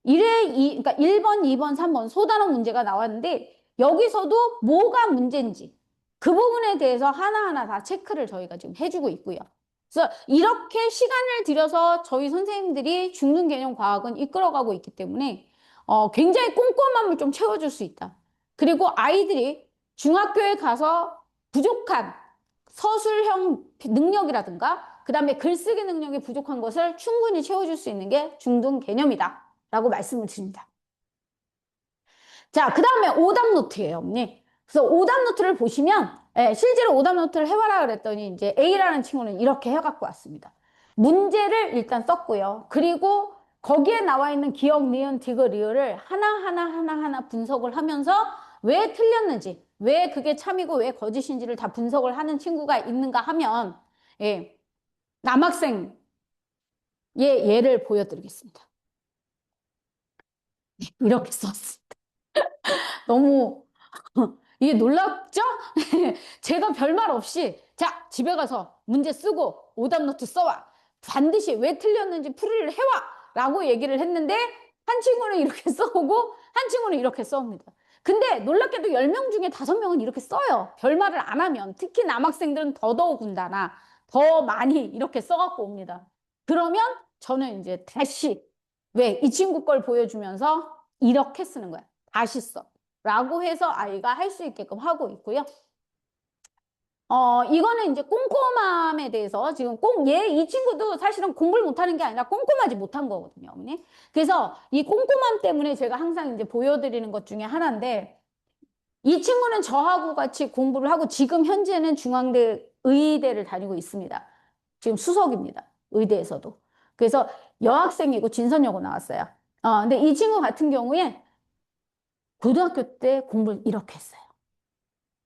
그러니까 1번, 2번, 3번 소단원 문제가 나왔는데 여기서도 뭐가 문제인지 그 부분에 대해서 하나하나 다 체크를 저희가 지금 해주고 있고요. 그래서 이렇게 시간을 들여서 저희 선생님들이 중등 개념 과학은 이끌어가고 있기 때문에 굉장히 꼼꼼함을 좀 채워줄 수 있다. 그리고 아이들이 중학교에 가서 부족한 서술형 능력이라든가 그 다음에 글쓰기 능력이 부족한 것을 충분히 채워줄 수 있는 게 중등 개념이다 라고 말씀을 드립니다. 자, 그 다음에 오답 노트예요, 언니. 그래서 오답 노트를 보시면 실제로 오답 노트를 해봐라 그랬더니 이제 A라는 친구는 이렇게 해갖고 왔습니다. 문제를 일단 썼고요. 그리고 거기에 나와 있는 기억, 니은, 디귿, 리을을 하나하나 분석을 하면서 왜 틀렸는지, 왜 그게 참이고 왜 거짓인지를 다 분석을 하는 친구가 있는가 하면 남학생의 예를 보여드리겠습니다. 이렇게 썼습니다. 너무 이게 놀랍죠? 제가 별말 없이 자 집에 가서 문제 쓰고 오답노트 써와 반드시 왜 틀렸는지 풀이를 해와 라고 얘기를 했는데 한 친구는 이렇게 써오고 한 친구는 이렇게 써옵니다. 근데 놀랍게도 10명 중에 5명은 이렇게 써요. 별말을 안 하면. 특히 남학생들은 더더군다나 더 많이 이렇게 써갖고 옵니다. 그러면 저는 이제 다시 왜 이 친구 걸 보여주면서 이렇게 쓰는 거야. 다시 써. 라고 해서 아이가 할 수 있게끔 하고 있고요. 이거는 이제 꼼꼼함에 대해서 지금 이 친구도 사실은 공부를 못하는 게 아니라 꼼꼼하지 못한 거거든요, 어머니. 그래서 이 꼼꼼함 때문에 제가 항상 이제 보여드리는 것 중에 하나인데, 이 친구는 저하고 같이 공부를 하고 지금 현재는 중앙대 의대를 다니고 있습니다. 지금 수석입니다. 의대에서도. 그래서 여학생이고 진선여고 나왔어요. 근데 이 친구 같은 경우에 고등학교 때 공부를 이렇게 했어요.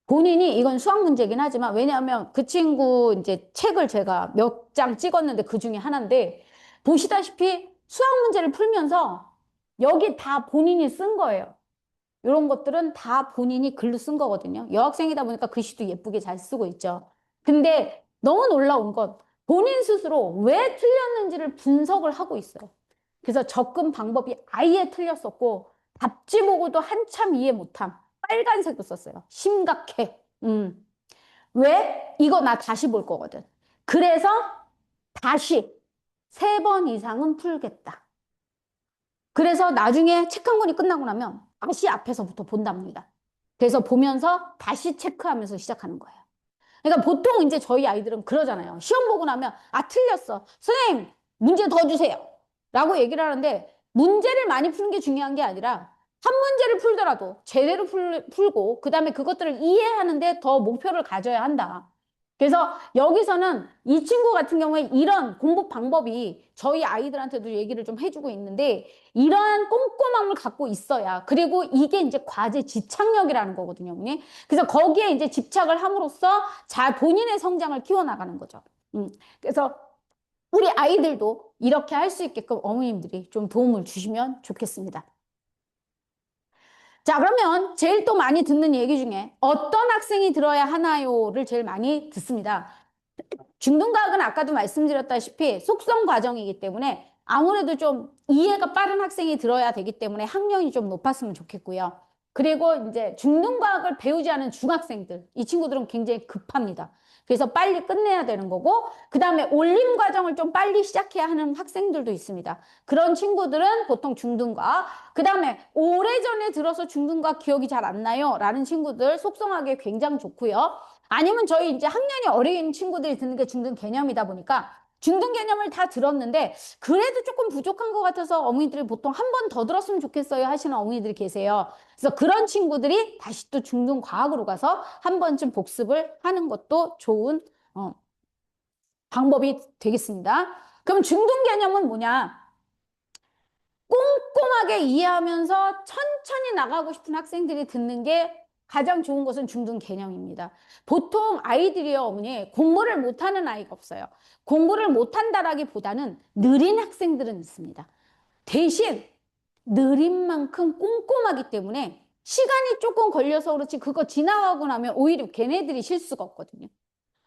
본인이 이건 수학 문제긴 하지만 왜냐하면 그 친구 이제 책을 제가 몇 장 찍었는데 그 중에 하나인데 보시다시피 수학 문제를 풀면서 여기 다 본인이 쓴 거예요. 이런 것들은 다 본인이 글로 쓴 거거든요. 여학생이다 보니까 글씨도 예쁘게 잘 쓰고 있죠. 근데 너무 놀라운 건 본인 스스로 왜 틀렸는지를 분석을 하고 있어요. 그래서 접근 방법이 아예 틀렸었고 답지 보고도 한참 이해 못함. 빨간색도 썼어요. 심각해. 왜? 이거 나 다시 볼 거거든. 그래서 다시 3번 이상은 풀겠다. 그래서 나중에 책 한 권이 끝나고 나면 다시 앞에서부터 본답니다. 그래서 보면서 다시 체크하면서 시작하는 거예요. 그러니까 보통 이제 저희 아이들은 그러잖아요. 시험 보고 나면, 아, 틀렸어. 선생님, 문제 더 주세요. 라고 얘기를 하는데, 문제를 많이 푸는 게 중요한 게 아니라, 한 문제를 풀더라도 제대로 풀고, 그 다음에 그것들을 이해하는데 더 목표를 가져야 한다. 그래서 여기서는 이 친구 같은 경우에 이런 공부 방법이 저희 아이들한테도 얘기를 좀 해주고 있는데, 이러한 꼼꼼함을 갖고 있어야, 그리고 이게 이제 과제 집착력이라는 거거든요. 그래서 거기에 이제 집착을 함으로써 잘 본인의 성장을 키워나가는 거죠. 그래서 우리 아이들도 이렇게 할 수 있게끔 어머님들이 좀 도움을 주시면 좋겠습니다. 자, 그러면 제일 또 많이 듣는 얘기 중에 어떤 학생이 들어야 하나요를 제일 많이 듣습니다. 중등과학은 아까도 말씀드렸다시피 속성 과정이기 때문에 아무래도 좀 이해가 빠른 학생이 들어야 되기 때문에 학년이 좀 높았으면 좋겠고요. 그리고 이제 중등과학을 배우지 않은 중학생들, 이 친구들은 굉장히 급합니다. 그래서 빨리 끝내야 되는 거고, 그 다음에 올림 과정을 좀 빨리 시작해야 하는 학생들도 있습니다. 그런 친구들은 보통 중등과학, 그 다음에 오래전에 들어서 중등과학 기억이 잘 안 나요 라는 친구들 속성하기 굉장히 좋고요. 아니면 저희 이제 학년이 어린 친구들이 듣는 게 중등 개념이다 보니까 중등 개념을 다 들었는데 그래도 조금 부족한 것 같아서 어머니들이 보통 한 번 더 들었으면 좋겠어요 하시는 어머니들이 계세요. 그래서 그런 친구들이 다시 또 중등 과학으로 가서 한 번쯤 복습을 하는 것도 좋은 방법이 되겠습니다. 그럼 중등 개념은 뭐냐? 꼼꼼하게 이해하면서 천천히 나가고 싶은 학생들이 듣는 게 가장 좋은 것은 중등 개념입니다. 보통 아이들이요, 어머니, 공부를 못하는 아이가 없어요. 공부를 못한다라기보다는 느린 학생들은 있습니다. 대신 느린 만큼 꼼꼼하기 때문에 시간이 조금 걸려서 그렇지 그거 지나가고 나면 오히려 걔네들이 실수가 없거든요.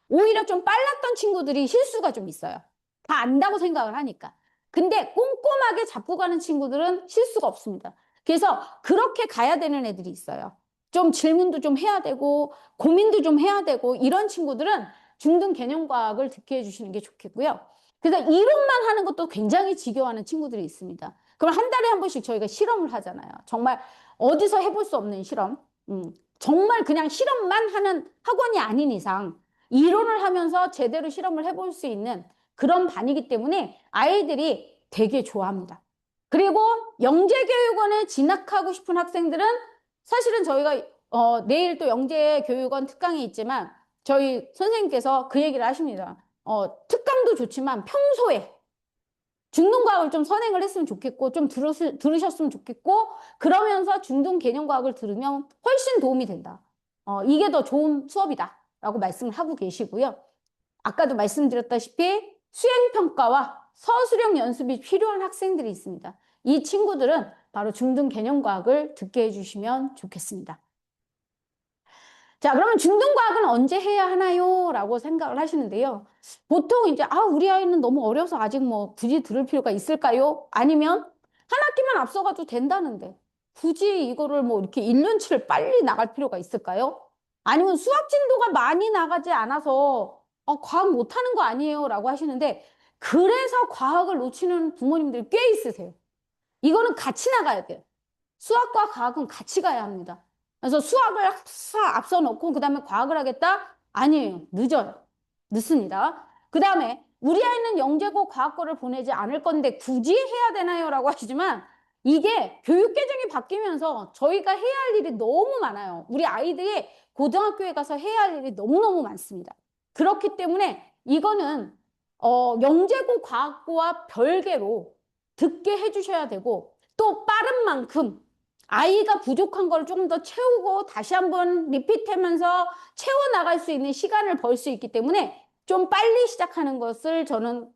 오히려 좀 빨랐던 친구들이 실수가 좀 있어요. 다 안다고 생각을 하니까. 근데 꼼꼼하게 잡고 가는 친구들은 실수가 없습니다. 그래서 그렇게 가야 되는 애들이 있어요. 좀 질문도 좀 해야 되고 고민도 좀 해야 되고 이런 친구들은 중등 개념과학을 듣게 해주시는 게 좋겠고요. 그래서 이론만 하는 것도 굉장히 지겨워하는 친구들이 있습니다. 그럼 한 달에 한 번씩 저희가 실험을 하잖아요. 정말 어디서 해볼 수 없는 실험. 정말 그냥 실험만 하는 학원이 아닌 이상 이론을 하면서 제대로 실험을 해볼 수 있는 그런 반이기 때문에 아이들이 되게 좋아합니다. 그리고 영재교육원에 진학하고 싶은 학생들은 사실은 저희가 내일 또 영재교육원 특강이 있지만 저희 선생님께서 그 얘기를 하십니다. 특강도 좋지만 평소에 중등과학을 좀 선행을 했으면 좋겠고 좀 들으셨으면 좋겠고 그러면서 중등 개념과학을 들으면 훨씬 도움이 된다. 이게 더 좋은 수업이다 라고 말씀을 하고 계시고요. 아까도 말씀드렸다시피 수행평가와 서술형 연습이 필요한 학생들이 있습니다. 이 친구들은 바로 중등 개념과학을 듣게 해주시면 좋겠습니다. 자, 그러면 중등과학은 언제 해야 하나요? 라고 생각을 하시는데요. 보통 이제, 우리 아이는 너무 어려서 아직 뭐 굳이 들을 필요가 있을까요? 아니면 한 학기만 앞서가도 된다는데 굳이 이거를 뭐 이렇게 1년치를 빨리 나갈 필요가 있을까요? 아니면 수학 진도가 많이 나가지 않아서 과학 못하는 거 아니에요? 라고 하시는데 그래서 과학을 놓치는 부모님들이 꽤 있으세요. 이거는 같이 나가야 돼요. 수학과 과학은 같이 가야 합니다. 그래서 수학을 앞서 놓고 그 다음에 과학을 하겠다? 아니에요. 늦어요. 늦습니다. 그 다음에 우리 아이는 영재고 과학고를 보내지 않을 건데 굳이 해야 되나요? 라고 하시지만 이게 교육개정이 바뀌면서 저희가 해야 할 일이 너무 많아요. 우리 아이들이 고등학교에 가서 해야 할 일이 너무너무 많습니다. 그렇기 때문에 이거는 영재고 과학고와 별개로 듣게 해주셔야 되고 또 빠른 만큼 아이가 부족한 걸 조금 더 채우고 다시 한번 리피트하면서 채워나갈 수 있는 시간을 벌 수 있기 때문에 좀 빨리 시작하는 것을 저는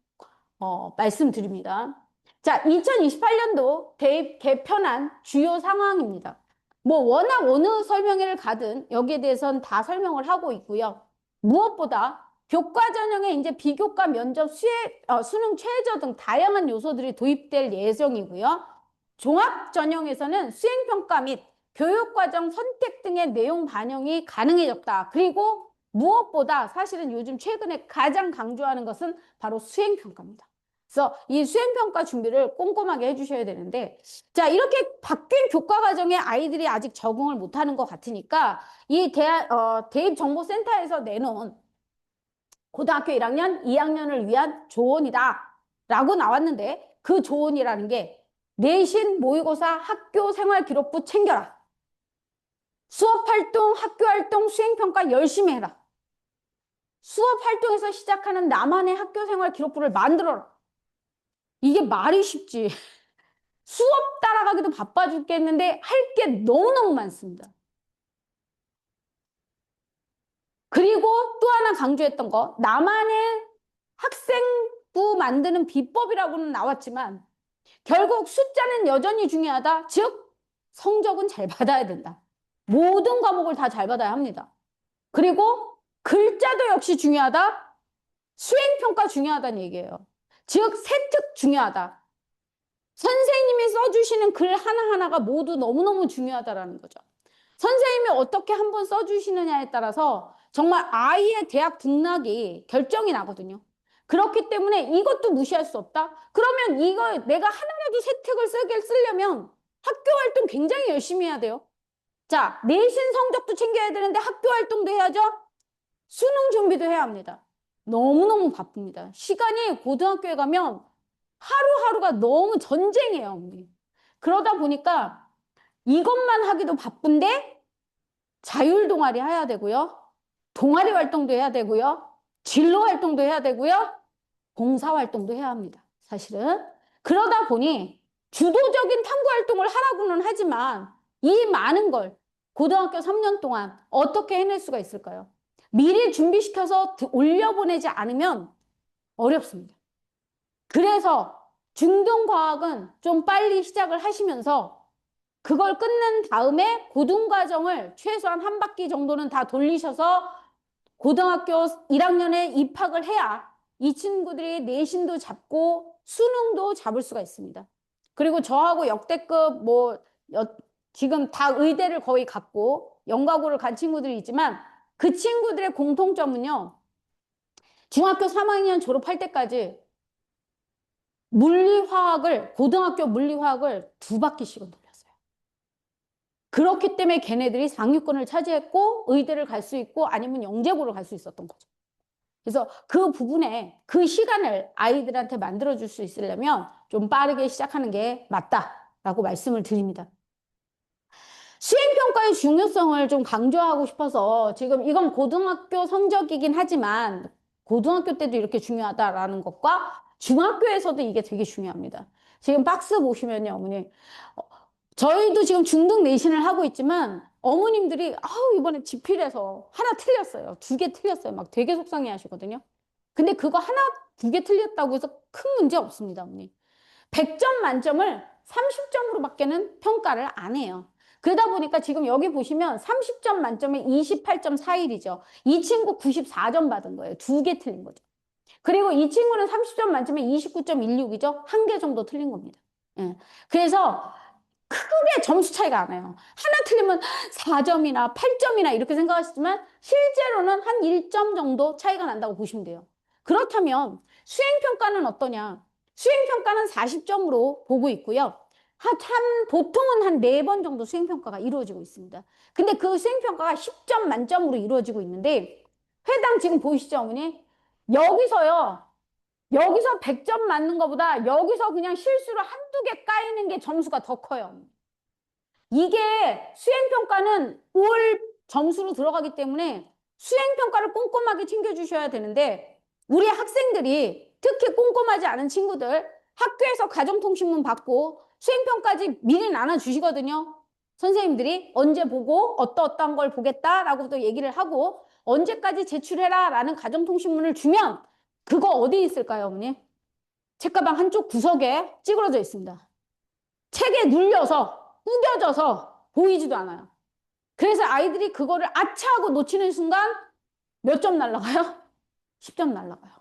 말씀드립니다. 자, 2028년도 대입 개편안 주요 상황입니다. 뭐 워낙 어느 설명회를 가든 여기에 대해서는 다 설명을 하고 있고요. 무엇보다 교과 전형에 이제 비교과 면접 수능 최저 등 다양한 요소들이 도입될 예정이고요. 종합 전형에서는 수행평가 및 교육과정 선택 등의 내용 반영이 가능해졌다. 그리고 무엇보다 사실은 요즘 최근에 가장 강조하는 것은 바로 수행평가입니다. 그래서 이 수행평가 준비를 꼼꼼하게 해주셔야 되는데, 자, 이렇게 바뀐 교과 과정에 아이들이 아직 적응을 못하는 것 같으니까 이 대입정보센터에서 내놓은 고등학교 1학년, 2학년을 위한 조언이다 라고 나왔는데, 그 조언이라는 게 내신, 모의고사, 학교생활기록부 챙겨라. 수업활동, 학교활동, 수행평가 열심히 해라. 수업활동에서 시작하는 나만의 학교생활기록부를 만들어라. 이게 말이 쉽지. 수업 따라가기도 바빠 죽겠는데 할 게 너무너무 많습니다. 그리고 또 하나 강조했던 거, 나만의 학생부 만드는 비법이라고는 나왔지만 결국 숫자는 여전히 중요하다. 즉 성적은 잘 받아야 된다. 모든 과목을 다 잘 받아야 합니다. 그리고 글자도 역시 중요하다. 수행평가 중요하다는 얘기예요. 즉 세특 중요하다. 선생님이 써주시는 글 하나하나가 모두 너무너무 중요하다라는 거죠. 선생님이 어떻게 한번 써주시느냐에 따라서 정말 아이의 대학 등락이 결정이 나거든요. 그렇기 때문에 이것도 무시할 수 없다? 그러면 이거 내가 하나라도 세특을 쓰려면 학교 활동 굉장히 열심히 해야 돼요. 자, 내신 성적도 챙겨야 되는데 학교 활동도 해야죠? 수능 준비도 해야 합니다. 너무너무 바쁩니다. 시간이 고등학교에 가면 하루하루가 너무 전쟁이에요, 언니. 그러다 보니까 이것만 하기도 바쁜데 자율 동아리 해야 되고요. 동아리 활동도 해야 되고요. 진로 활동도 해야 되고요. 봉사 활동도 해야 합니다. 사실은. 그러다 보니 주도적인 탐구 활동을 하라고는 하지만 이 많은 걸 고등학교 3년 동안 어떻게 해낼 수가 있을까요? 미리 준비시켜서 올려보내지 않으면 어렵습니다. 그래서 중등과학은 좀 빨리 시작을 하시면서 그걸 끝낸 다음에 고등과정을 최소한 한 바퀴 정도는 다 돌리셔서 고등학교 1학년에 입학을 해야 이 친구들이 내신도 잡고 수능도 잡을 수가 있습니다. 그리고 저하고 역대급 지금 다 의대를 거의 갔고 연가고를 간 친구들이 있지만 그 친구들의 공통점은요. 중학교 3학년 졸업할 때까지 고등학교 물리화학을 2바퀴씩은 돌렸어요. 그렇기 때문에 걔네들이 상위권을 차지했고 의대를 갈 수 있고 아니면 영재고를 갈 수 있었던 거죠. 그래서 그 부분에 그 시간을 아이들한테 만들어줄 수 있으려면 좀 빠르게 시작하는 게 맞다라고 말씀을 드립니다. 수행평가의 중요성을 좀 강조하고 싶어서 지금 이건 고등학교 성적이긴 하지만 고등학교 때도 이렇게 중요하다라는 것과 중학교에서도 이게 되게 중요합니다. 지금 박스 보시면요, 어머니. 저희도 지금 중등 내신을 하고 있지만 어머님들이 이번에 지필에서 하나 틀렸어요. 2개 틀렸어요. 막 되게 속상해 하시거든요. 근데 그거 하나, 2개 틀렸다고 해서 큰 문제 없습니다, 어머니. 100점 만점을 30점으로밖에는 평가를 안 해요. 그러다 보니까 지금 여기 보시면 30점 만점에 28.41이죠. 이 친구 94점 받은 거예요. 2개 틀린 거죠. 그리고 이 친구는 30점 만점에 29.16이죠. 1개 정도 틀린 겁니다. 예. 그래서 크게 점수 차이가 안 나요. 하나 틀리면 4점이나 8점이나 이렇게 생각하시지만 실제로는 한 1점 정도 차이가 난다고 보시면 돼요. 그렇다면 수행평가는 어떠냐? 수행평가는 40점으로 보고 있고요. 보통은 한 4번 정도 수행평가가 이루어지고 있습니다. 근데 그 수행평가가 10점 만점으로 이루어지고 있는데 회당 지금 보이시죠, 어머니? 여기서 100점 맞는 것보다 여기서 그냥 실수로 한두 개 까이는 게 점수가 더 커요. 이게 수행평가는 올 점수로 들어가기 때문에 수행평가를 꼼꼼하게 챙겨주셔야 되는데 우리 학생들이 특히 꼼꼼하지 않은 친구들 학교에서 가정통신문 받고 수행평가지 미리 나눠주시거든요. 선생님들이 언제 보고 어떠한 걸 보겠다라고 또 얘기를 하고 언제까지 제출해라 라는 가정통신문을 주면 그거 어디 있을까요, 어머니? 책가방 한쪽 구석에 찌그러져 있습니다. 책에 눌려서 구겨져서 보이지도 않아요. 그래서 아이들이 그거를 아차 하고 놓치는 순간 몇 점 날라가요? 10점 날라가요.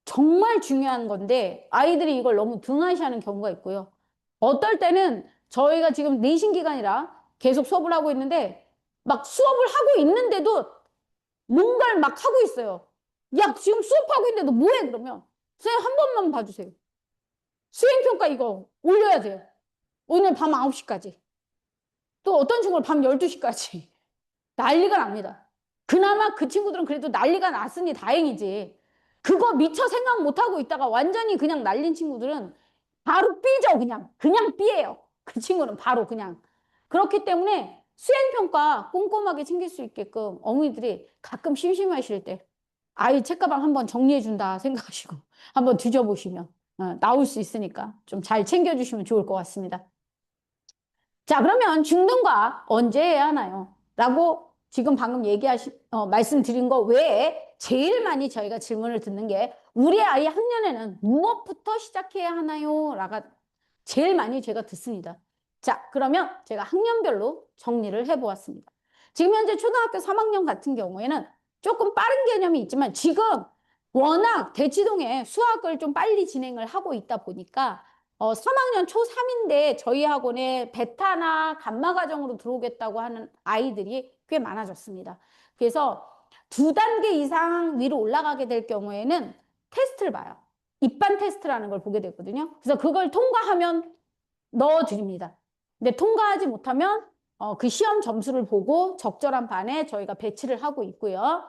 정말 중요한 건데 아이들이 이걸 너무 등한시하는 경우가 있고요. 어떨 때는 저희가 지금 내신 기간이라 계속 수업을 하고 있는데 막 수업을 하고 있는데도 뭔가를 막 하고 있어요. 야, 지금 수업하고 있는데 너 뭐해? 그러면 선생님 한 번만 봐주세요. 수행평가 이거 올려야 돼요. 오늘 밤 9시까지. 또 어떤 친구는 밤 12시까지. 난리가 납니다. 그나마 그 친구들은 그래도 난리가 났으니 다행이지. 그거 미처 생각 못하고 있다가 완전히 그냥 날린 친구들은 바로 삐져, 그냥. 그냥 삐예요. 그 친구는 바로 그냥. 그렇기 때문에 수행평가 꼼꼼하게 챙길 수 있게끔 어머니들이 가끔 심심하실 때 아이 책가방 한번 정리해준다 생각하시고 한번 뒤져보시면 나올 수 있으니까 좀 잘 챙겨주시면 좋을 것 같습니다. 자, 그러면 중등과 언제 해야 하나요? 라고 지금 방금 말씀드린 거 외에 제일 많이 저희가 질문을 듣는 게 우리 아이 학년에는 무엇부터 시작해야 하나요? 라가 제일 많이 제가 듣습니다. 자, 그러면 제가 학년별로 정리를 해보았습니다. 지금 현재 초등학교 3학년 같은 경우에는 조금 빠른 개념이 있지만 지금 워낙 대치동에 수학을 좀 빨리 진행을 하고 있다 보니까 3학년 초3인데 저희 학원에 베타나 감마 과정으로 들어오겠다고 하는 아이들이 꽤 많아졌습니다. 그래서 2단계 이상 위로 올라가게 될 경우에는 테스트를 봐요. 입반 테스트라는 걸 보게 되거든요. 그래서 그걸 통과하면 넣어드립니다. 근데 통과하지 못하면 그 시험 점수를 보고 적절한 반에 저희가 배치를 하고 있고요.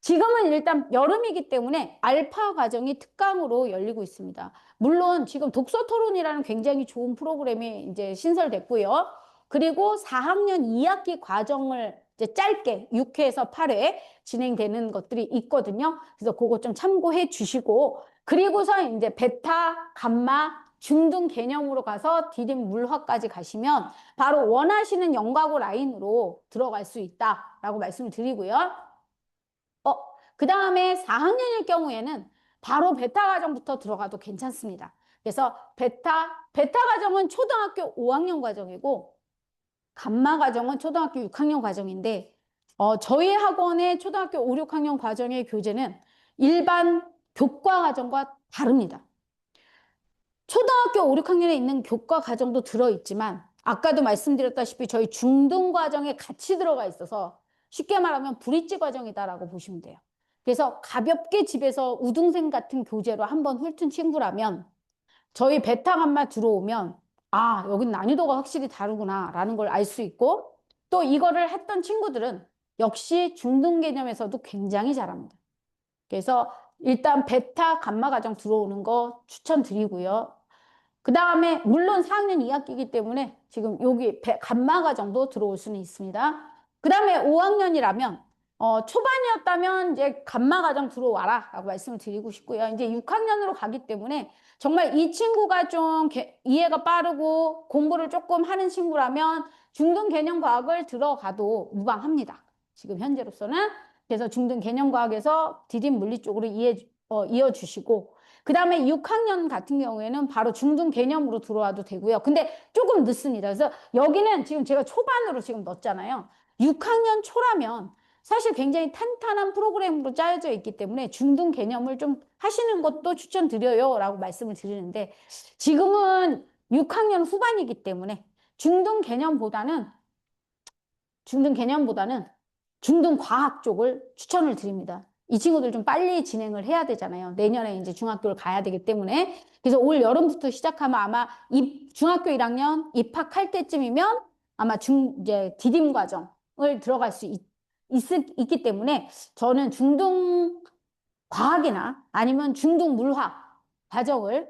지금은 일단 여름이기 때문에 알파 과정이 특강으로 열리고 있습니다. 물론 지금 독서 토론이라는 굉장히 좋은 프로그램이 이제 신설됐고요. 그리고 4학년 2학기 과정을 이제 짧게 6회에서 8회 진행되는 것들이 있거든요. 그래서 그거 좀 참고해 주시고 그리고서 이제 베타, 감마, 중등 개념으로 가서 디딤 물화까지 가시면 바로 원하시는 영과고 라인으로 들어갈 수 있다라고 말씀을 드리고요. 그 다음에 4학년일 경우에는 바로 베타 과정부터 들어가도 괜찮습니다. 그래서 베타 과정은 초등학교 5학년 과정이고 감마 과정은 초등학교 6학년 과정인데 저희 학원의 초등학교 5, 6학년 과정의 교재는 일반 교과 과정과 다릅니다. 초등학교 5, 6학년에 있는 교과 과정도 들어있지만 아까도 말씀드렸다시피 저희 중등 과정에 같이 들어가 있어서 쉽게 말하면 브릿지 과정이다라고 보시면 돼요. 그래서 가볍게 집에서 우등생 같은 교재로 한번 훑은 친구라면 저희 베타 감마 들어오면 아, 여긴 난이도가 확실히 다르구나 라는 걸 알 수 있고 또 이거를 했던 친구들은 역시 중등 개념에서도 굉장히 잘합니다. 그래서 일단 베타 감마 과정 들어오는 거 추천드리고요. 그 다음에 물론 4학년 2학기이기 때문에 지금 여기 감마 과정도 들어올 수는 있습니다. 그 다음에 5학년이라면 초반이었다면 이제 감마 과정 들어와라 라고 말씀을 드리고 싶고요. 이제 6학년으로 가기 때문에 정말 이 친구가 좀 이해가 빠르고 공부를 조금 하는 친구라면 중등 개념 과학을 들어가도 무방합니다. 지금 현재로서는. 그래서 중등 개념 과학에서 디딤 물리 쪽으로 이어주시고 그 다음에 6학년 같은 경우에는 바로 중등 개념으로 들어와도 되고요. 근데 조금 늦습니다. 그래서 여기는 지금 제가 초반으로 지금 넣었잖아요. 6학년 초라면 사실 굉장히 탄탄한 프로그램으로 짜여져 있기 때문에 중등 개념을 좀 하시는 것도 추천드려요 라고 말씀을 드리는데 지금은 6학년 후반이기 때문에 중등 개념보다는 중등 과학 쪽을 추천을 드립니다. 이 친구들 좀 빨리 진행을 해야 되잖아요. 내년에 이제 중학교를 가야 되기 때문에. 그래서 올 여름부터 시작하면 아마 중학교 1학년 입학할 때쯤이면 아마 이제 디딤 과정을 들어갈 수 있기 때문에 저는 중등 과학이나 아니면 중등 물화 과정을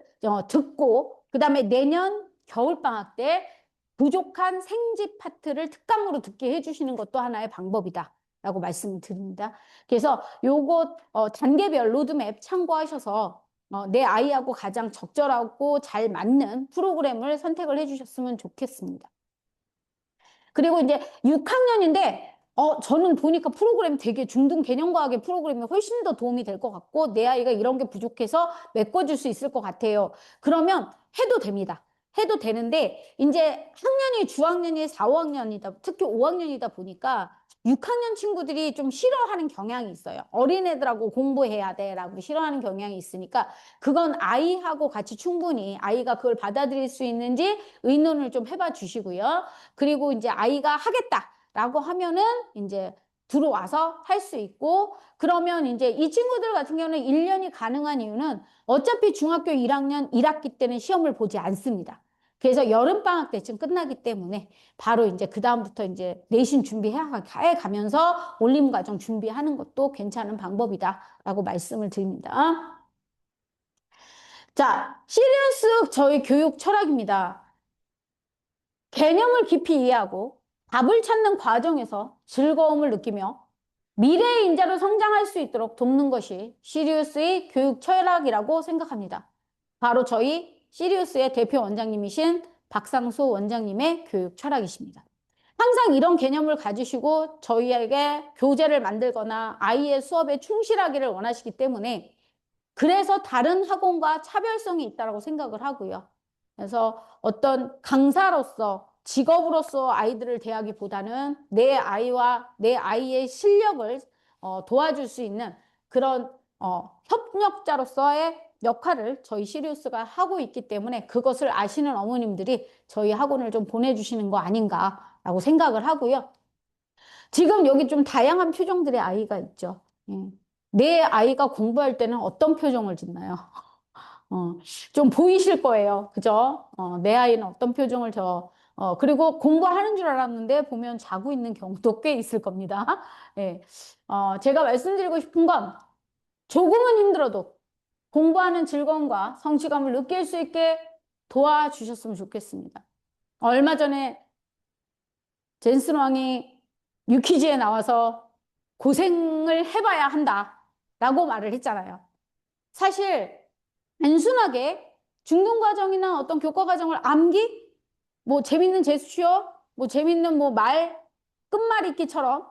듣고 그 다음에 내년 겨울방학 때 부족한 생지 파트를 특강으로 듣게 해주시는 것도 하나의 방법이다. 라고 말씀을 드립니다. 그래서 요거 단계별 로드맵 참고하셔서 내 아이하고 가장 적절하고 잘 맞는 프로그램을 선택을 해주셨으면 좋겠습니다. 그리고 이제 6학년인데 저는 보니까 프로그램 되게 중등 개념과학의 프로그램이 훨씬 더 도움이 될 것 같고 내 아이가 이런 게 부족해서 메꿔줄 수 있을 것 같아요. 그러면 해도 됩니다. 해도 되는데 이제 학년이 주학년이 4, 5학년이다 특히 5학년이다 보니까 6학년 친구들이 좀 싫어하는 경향이 있어요. 어린애들하고 공부해야 돼 라고 싫어하는 경향이 있으니까 그건 아이하고 같이 충분히 아이가 그걸 받아들일 수 있는지 의논을 좀 해봐 주시고요. 그리고 이제 아이가 하겠다라고 하면은 이제 들어와서 할 수 있고, 그러면 이제 이 친구들 같은 경우는 1년이 가능한 이유는 어차피 중학교 1학년 1학기 때는 시험을 보지 않습니다. 그래서 여름방학 때쯤 끝나기 때문에 바로 이제 그다음부터 이제 내신 준비해 가면서 올림과정 준비하는 것도 괜찮은 방법이다라고 말씀을 드립니다. 자, 시리우스 저희 교육 철학입니다. 개념을 깊이 이해하고 답을 찾는 과정에서 즐거움을 느끼며 미래의 인재로 성장할 수 있도록 돕는 것이 시리우스의 교육 철학이라고 생각합니다. 바로 저희 시리우스의 대표 원장님이신 박상수 원장님의 교육 철학이십니다. 항상 이런 개념을 가지시고 저희에게 교재를 만들거나 아이의 수업에 충실하기를 원하시기 때문에 그래서 다른 학원과 차별성이 있다고 생각을 하고요. 그래서 어떤 강사로서 직업으로서 아이들을 대하기보다는 내 아이와 내 아이의 실력을 도와줄 수 있는 그런 협력자로서의 역할을 저희 시리우스가 하고 있기 때문에 그것을 아시는 어머님들이 저희 학원을 좀 보내주시는 거 아닌가라고 생각을 하고요. 지금 여기 좀 다양한 표정들의 아이가 있죠. 내 아이가 공부할 때는 어떤 표정을 짓나요? 어, 좀 보이실 거예요. 그죠? 내 아이는 어떤 표정을 그리고 공부하는 줄 알았는데 보면 자고 있는 경우도 꽤 있을 겁니다. 예. 제가 말씀드리고 싶은 건 조금은 힘들어도 공부하는 즐거움과 성취감을 느낄 수 있게 도와주셨으면 좋겠습니다. 얼마 전에 젠슨 왕이 유퀴즈에 나와서 고생을 해봐야 한다라고 말을 했잖아요. 사실 단순하게 중등과정이나 어떤 교과과정을 암기, 뭐 재밌는 제스처, 뭐 재밌는 뭐 말, 끝말잇기처럼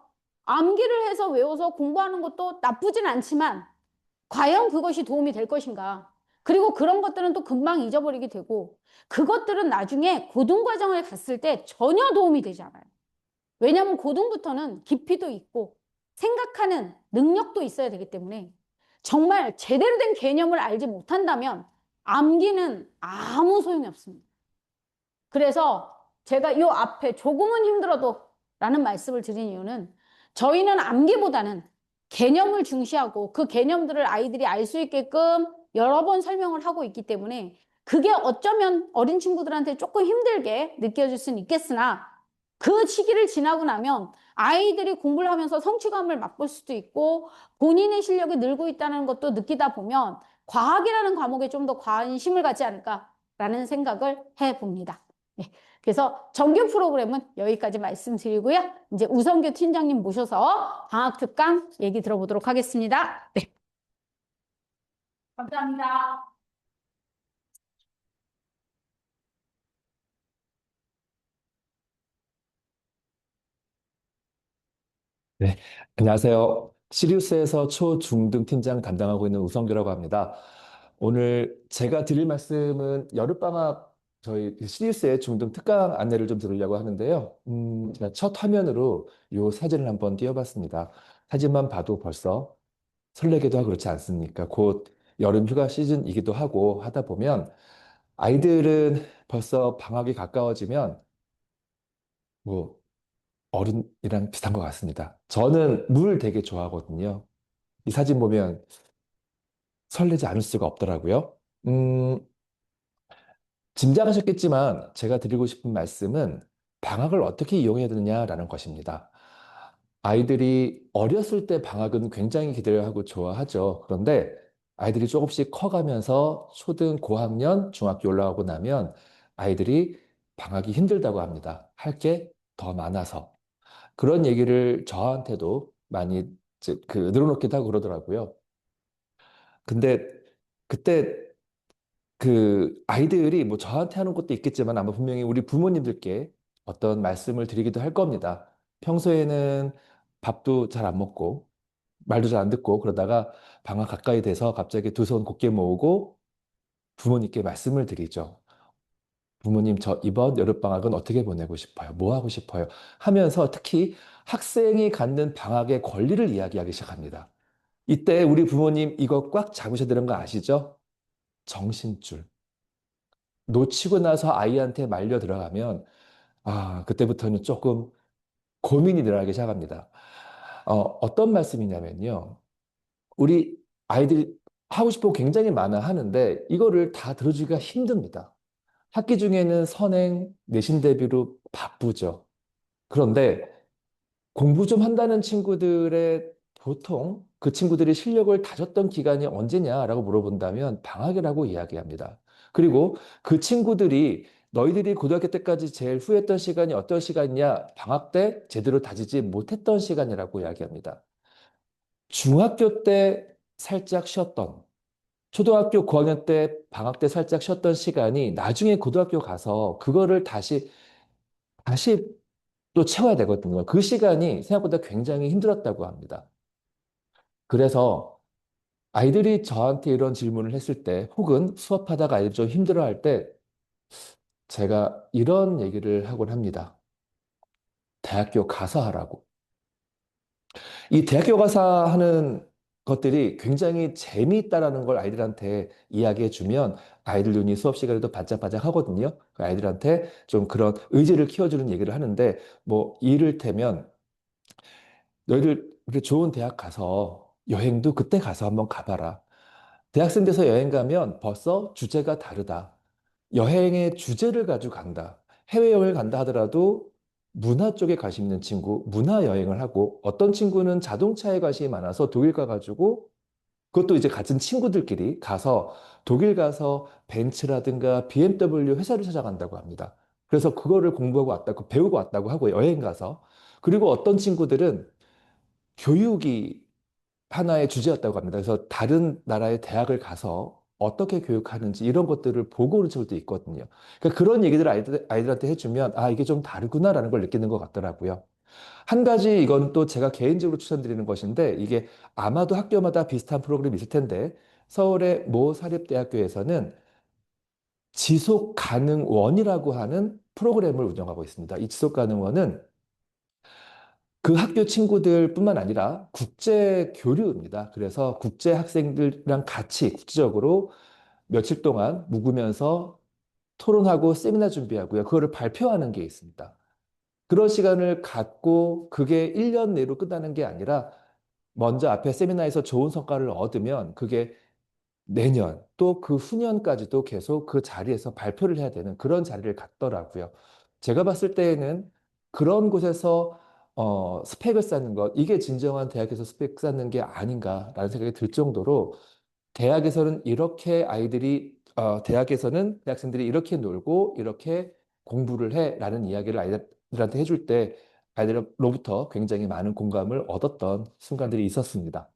암기를 해서 외워서 공부하는 것도 나쁘진 않지만 과연 그것이 도움이 될 것인가? 그리고 그런 것들은 또 금방 잊어버리게 되고 그것들은 나중에 고등과정을 갔을 때 전혀 도움이 되지 않아요. 왜냐하면 고등부터는 깊이도 있고 생각하는 능력도 있어야 되기 때문에 정말 제대로 된 개념을 알지 못한다면 암기는 아무 소용이 없습니다. 그래서 제가 이 앞에 조금은 힘들어도 라는 말씀을 드린 이유는 저희는 암기보다는 개념을 중시하고 그 개념들을 아이들이 알 수 있게끔 여러 번 설명을 하고 있기 때문에 그게 어쩌면 어린 친구들한테 조금 힘들게 느껴질 수는 있겠으나 그 시기를 지나고 나면 아이들이 공부를 하면서 성취감을 맛볼 수도 있고 본인의 실력이 늘고 있다는 것도 느끼다 보면 과학이라는 과목에 좀 더 관심을 갖지 않을까라는 생각을 해봅니다. 네. 그래서 정규 프로그램은 여기까지 말씀드리고요. 이제 우성규 팀장님 모셔서 방학 특강 얘기 들어보도록 하겠습니다. 네. 감사합니다. 네, 안녕하세요. 시리우스에서 초중등 팀장 담당하고 있는 우성규라고 합니다. 오늘 제가 드릴 말씀은 여름방학 저희 시리우스의 중등 특강 안내를 좀 드리려고 하는데요. 제가 첫 화면으로 이 사진을 한번 띄워봤습니다. 사진만 봐도 벌써 설레기도 하고 그렇지 않습니까? 곧 여름 휴가 시즌이기도 하고 하다 보면 아이들은 벌써 방학이 가까워지면 뭐 어른이랑 비슷한 것 같습니다. 저는 물 되게 좋아하거든요. 이 사진 보면 설레지 않을 수가 없더라고요. 음, 짐작하셨겠지만 제가 드리고 싶은 말씀은 방학을 어떻게 이용해야 되느냐라는 것입니다. 아이들이 어렸을 때 방학은 굉장히 기대를 하고 좋아하죠. 그런데 아이들이 조금씩 커가면서 초등 고학년, 중학교 올라가고 나면 아이들이 방학이 힘들다고 합니다. 할 게 더 많아서. 그런 얘기를 저한테도 많이 늘어놓기도 하고 그러더라고요. 근데 그때 그 아이들이 뭐 저한테 하는 것도 있겠지만 아마 분명히 우리 부모님들께 어떤 말씀을 드리기도 할 겁니다. 평소에는 밥도 잘 안 먹고 말도 잘 안 듣고 그러다가 방학 가까이 돼서 갑자기 두 손 곧게 모으고 부모님께 말씀을 드리죠. 부모님, 저 이번 여름방학은 어떻게 보내고 싶어요? 뭐 하고 싶어요? 하면서 특히 학생이 갖는 방학의 권리를 이야기하기 시작합니다. 이때 우리 부모님 이거 꽉 잡으셔야 되는 거 아시죠? 정신줄. 놓치고 나서 아이한테 말려 들어가면, 그때부터는 조금 고민이 늘어나기 시작합니다. 어떤 말씀이냐면요. 우리 아이들이 하고 싶은 거 굉장히 많아 하는데 이거를 다 들어주기가 힘듭니다. 학기 중에는 선행, 내신 대비로 바쁘죠. 그런데 공부 좀 한다는 친구들의 보통 그 친구들이 실력을 다졌던 기간이 언제냐라고 물어본다면 방학이라고 이야기합니다. 그리고 그 친구들이 너희들이 고등학교 때까지 제일 후회했던 시간이 어떤 시간이냐? 방학 때 제대로 다지지 못했던 시간이라고 이야기합니다. 중학교 때 살짝 쉬었던, 초등학교 고학년 때 방학 때 살짝 쉬었던 시간이 나중에 고등학교 가서 그거를 다시 또 채워야 되거든요. 그 시간이 생각보다 굉장히 힘들었다고 합니다. 그래서 아이들이 저한테 이런 질문을 했을 때, 혹은 수업하다가 아이들이 좀 힘들어할 때, 제가 이런 얘기를 하곤 합니다. 대학교 가서 하라고. 이 대학교 가서 하는 것들이 굉장히 재미있다라는 걸 아이들한테 이야기해 주면 아이들 눈이 수업 시간에도 반짝반짝 하거든요. 그 아이들한테 좀 그런 의지를 키워주는 얘기를 하는데, 뭐, 이를테면, 너희들 이렇게 좋은 대학 가서 여행도 그때 가서 한번 가봐라. 대학생 돼서 여행 가면 벌써 주제가 다르다. 여행의 주제를 가지고 간다. 해외여행을 간다 하더라도 문화 쪽에 관심 있는 친구, 문화 여행을 하고 어떤 친구는 자동차에 관심이 많아서 독일 가가지고 그것도 이제 같은 친구들끼리 가서 독일 가서 벤츠라든가 BMW 회사를 찾아간다고 합니다. 그래서 그거를 공부하고 왔다고 배우고 왔다고 하고 여행 가서 그리고 어떤 친구들은 교육이 하나의 주제였다고 합니다. 그래서 다른 나라의 대학을 가서 어떻게 교육하는지 이런 것들을 보고 오는 친구도 있거든요. 그러니까 그런 얘기들을 아이들한테 해주면 아, 이게 좀 다르구나라는 걸 느끼는 것 같더라고요. 한 가지 이건 또 제가 개인적으로 추천드리는 것인데 이게 아마도 학교마다 비슷한 프로그램이 있을 텐데 서울의 모 사립대학교에서는 지속 가능원이라고 하는 프로그램을 운영하고 있습니다. 이 지속 가능원은 그 학교 친구들뿐만 아니라 국제 교류입니다. 그래서 국제 학생들이랑 같이 국제적으로 며칠 동안 묵으면서 토론하고 세미나 준비하고요. 그거를 발표하는 게 있습니다. 그런 시간을 갖고 그게 1년 내로 끝나는 게 아니라 먼저 앞에 세미나에서 좋은 성과를 얻으면 그게 내년 또 그 후년까지도 계속 그 자리에서 발표를 해야 되는 그런 자리를 갖더라고요. 제가 봤을 때에는 그런 곳에서 스펙을 쌓는 것, 이게 진정한 대학에서 스펙 쌓는 게 아닌가라는 생각이 들 정도로 대학에서는 이렇게 대학에서는 대학생들이 이렇게 놀고 이렇게 공부를 해라는 이야기를 아이들한테 해줄 때 아이들로부터 굉장히 많은 공감을 얻었던 순간들이 있었습니다.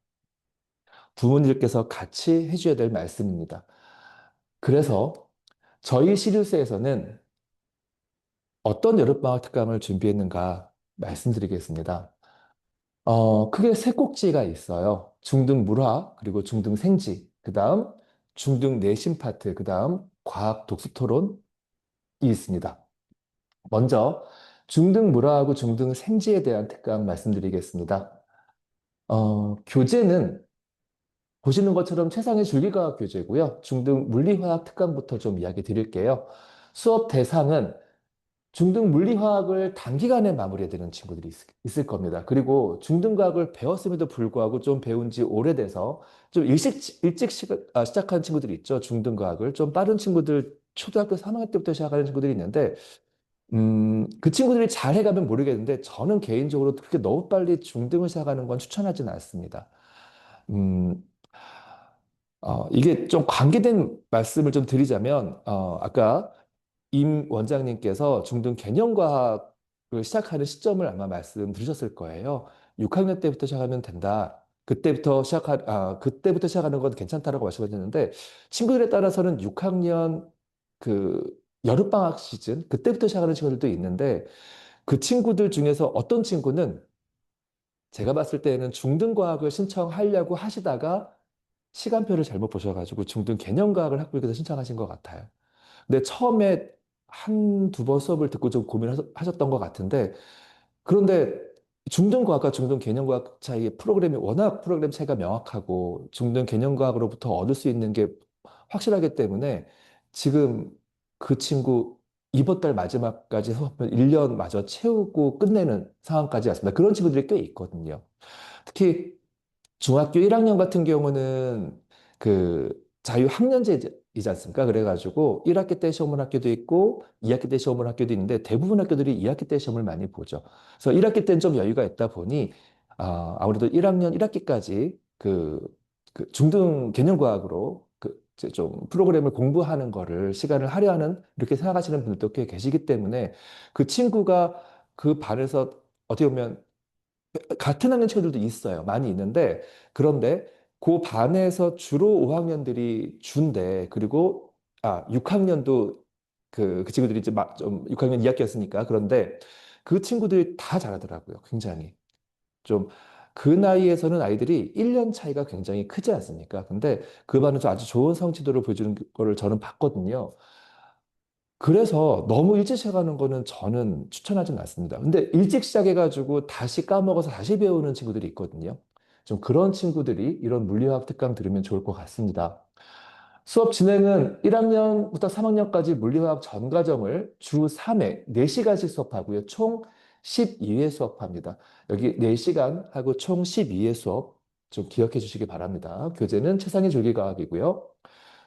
부모님들께서 같이 해줘야 될 말씀입니다. 그래서 저희 시류스에서는 어떤 여름방학 특강을 준비했는가 말씀드리겠습니다. 크게 세 꼭지가 있어요. 중등 물화, 그리고 중등 생지, 그 다음 중등 내신 파트, 그 다음 과학 독서 토론이 있습니다. 먼저 중등 물화하고 중등 생지에 대한 특강 말씀드리겠습니다. 교재는 보시는 것처럼 최상의 줄기과학 교재고요. 중등 물리화학 특강부터 좀 이야기 드릴게요. 수업 대상은 중등 물리화학을 단기간에 마무리해야 되는 친구들이 있을 겁니다. 그리고 중등과학을 배웠음에도 불구하고 좀 배운 지 오래돼서 좀 일찍 시작한 친구들이 있죠. 중등과학을. 좀 빠른 친구들, 초등학교 3학년 때부터 시작하는 친구들이 있는데, 그 친구들이 잘 해가면 모르겠는데, 저는 개인적으로 그렇게 너무 빨리 중등을 시작하는 건 추천하지는 않습니다. 음, 이게 좀 관계된 말씀을 좀 드리자면, 아까 임 원장님께서 중등 개념과학을 시작하는 시점을 아마 말씀 드리셨을 거예요. 6학년 때부터 시작하면 된다. 그때부터 시작하는 건 괜찮다라고 말씀하셨는데, 친구들에 따라서는 6학년 그 여름방학 시즌, 그때부터 시작하는 친구들도 있는데, 그 친구들 중에서 어떤 친구는 제가 봤을 때는 중등과학을 신청하려고 하시다가 시간표를 잘못 보셔가지고 중등 개념과학을 학부에서 신청하신 것 같아요. 근데 처음에 한 두 번 수업을 듣고 좀 고민하셨던 것 같은데, 그런데 중등과학과 중등 개념과학 차이의 프로그램이 워낙 프로그램 차이가 명확하고 중등 개념과학으로부터 얻을 수 있는 게 확실하기 때문에 지금 그 친구 이번 달 마지막까지 수업을 1년 마저 채우고 끝내는 상황까지 왔습니다. 그런 친구들이 꽤 있거든요. 특히 중학교 1학년 같은 경우는 그 자유학년제이지 않습니까? 그래가지고 1학기 때 시험을 학교도 있고 2학기 때 시험을 학교도 있는데 대부분 학교들이 2학기 때 시험을 많이 보죠. 그래서 1학기 때는 좀 여유가 있다 보니 아무래도 1학년 1학기까지 그 중등 개념과학으로 그 이제 좀 프로그램을 공부하는 거를 시간을 할애하는 이렇게 생각하시는 분들도 꽤 계시기 때문에 그 친구가 그 반에서 어떻게 보면 같은 학년 친구들도 있어요. 많이 있는데, 그런데 그 반에서 주로 5학년들이 준대. 그리고, 6학년도 그 친구들이 이제 좀 6학년 2학기였으니까. 그런데 그 친구들이 다 잘하더라고요. 굉장히. 좀 그 나이에서는 아이들이 1년 차이가 굉장히 크지 않습니까? 근데 그 반에서 아주 좋은 성취도를 보여주는 거를 저는 봤거든요. 그래서 너무 일찍 시작하는 거는 저는 추천하진 않습니다. 근데 일찍 시작해가지고 다시 까먹어서 다시 배우는 친구들이 있거든요. 좀 그런 친구들이 이런 물리화학 특강 들으면 좋을 것 같습니다. 수업 진행은 1학년부터 3학년까지 물리화학 전 과정을 주 3회, 4시간씩 수업하고요. 총 12회 수업합니다. 여기 4시간 하고 총 12회 수업 좀 기억해 주시기 바랍니다. 교재는 최상위 줄기과학이고요.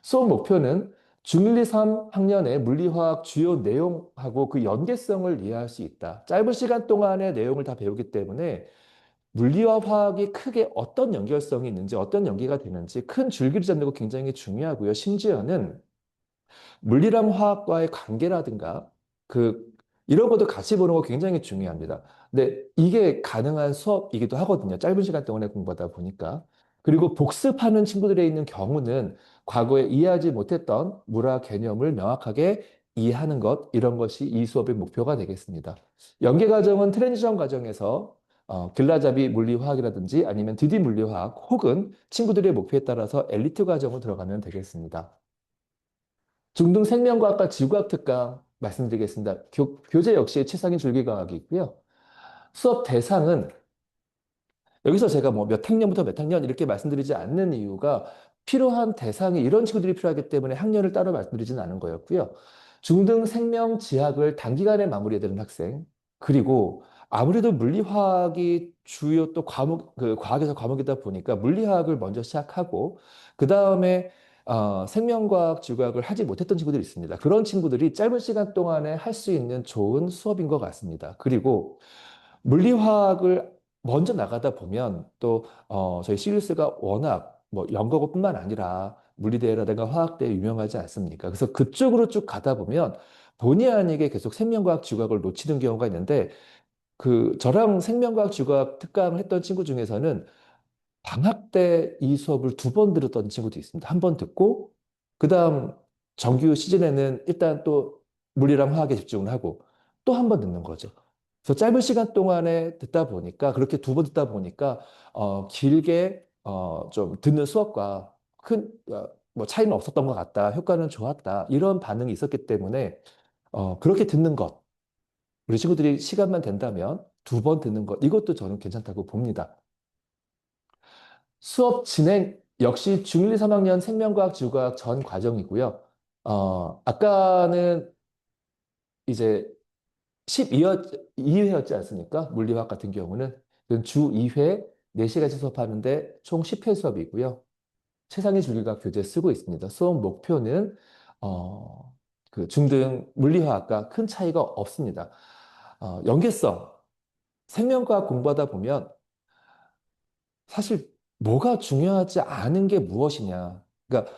수업 목표는 중1, 2, 3학년의 물리화학 주요 내용하고 그 연계성을 이해할 수 있다. 짧은 시간 동안의 내용을 다 배우기 때문에 물리와 화학이 크게 어떤 연결성이 있는지, 어떤 연계가 되는지 큰 줄기를 잡는 거 굉장히 중요하고요. 심지어는 물리랑 화학과의 관계라든가 그 이런 것도 같이 보는 거 굉장히 중요합니다. 근데 이게 가능한 수업이기도 하거든요. 짧은 시간 동안에 공부하다 보니까. 그리고 복습하는 친구들에 있는 경우는 과거에 이해하지 못했던 물화 개념을 명확하게 이해하는 것, 이런 것이 이 수업의 목표가 되겠습니다. 연계 과정은 트랜지션 과정에서 길라잡이 물리화학이라든지 아니면 드디 물리화학 혹은 친구들의 목표에 따라서 엘리트 과정으로 들어가면 되겠습니다. 중등 생명과학과 지구과학 특강 말씀드리겠습니다. 교재 역시 최상위 줄기과학이 있고요. 수업 대상은 여기서 제가 뭐 몇 학년부터 몇 학년 이렇게 말씀드리지 않는 이유가 필요한 대상이 이런 친구들이 필요하기 때문에 학년을 따로 말씀드리지는 않은 거였고요. 중등 생명 지학을 단기간에 마무리해야 되는 학생, 그리고 아무래도 물리화학이 주요 또 과목, 그 과학에서 과목이다 보니까 물리화학을 먼저 시작하고, 그 다음에 생명과학, 지구과학을 하지 못했던 친구들이 있습니다. 그런 친구들이 짧은 시간 동안에 할 수 있는 좋은 수업인 것 같습니다. 그리고 물리화학을 먼저 나가다 보면 또 저희 시리우스가 워낙 뭐 연구뿐만 아니라 물리대라든가 화학대에 유명하지 않습니까? 그래서 그쪽으로 쭉 가다 보면 본의 아니게 계속 생명과학, 지구과학을 놓치는 경우가 있는데 그 저랑 생명과학, 지구과학 특강을 했던 친구 중에서는 방학 때 이 수업을 2번 들었던 친구도 있습니다. 한 번 듣고, 그 다음 정규 시즌에는 일단 또 물리랑 화학에 집중을 하고 또 한 번 듣는 거죠. 그래서 짧은 시간 동안에 듣다 보니까, 그렇게 2번 듣다 보니까, 길게, 좀 듣는 수업과 큰, 뭐 차이는 없었던 것 같다. 효과는 좋았다. 이런 반응이 있었기 때문에, 그렇게 듣는 것. 우리 친구들이 시간만 된다면 2번 듣는 것. 이것도 저는 괜찮다고 봅니다. 수업 진행 역시 중1, 2, 3학년 생명과학, 지구과학 전 과정이고요. 아까는 이제 2회였지 않습니까? 물리화학 같은 경우는 주 2회 4시간씩 수업하는데 총 10회 수업이고요. 최상위 줄기과학 교재 쓰고 있습니다. 수업 목표는 어, 그 중등 물리화학과 큰 차이가 없습니다. 연계성, 생명과학 공부하다 보면 사실 뭐가 중요하지 않은 게 무엇이냐. 그러니까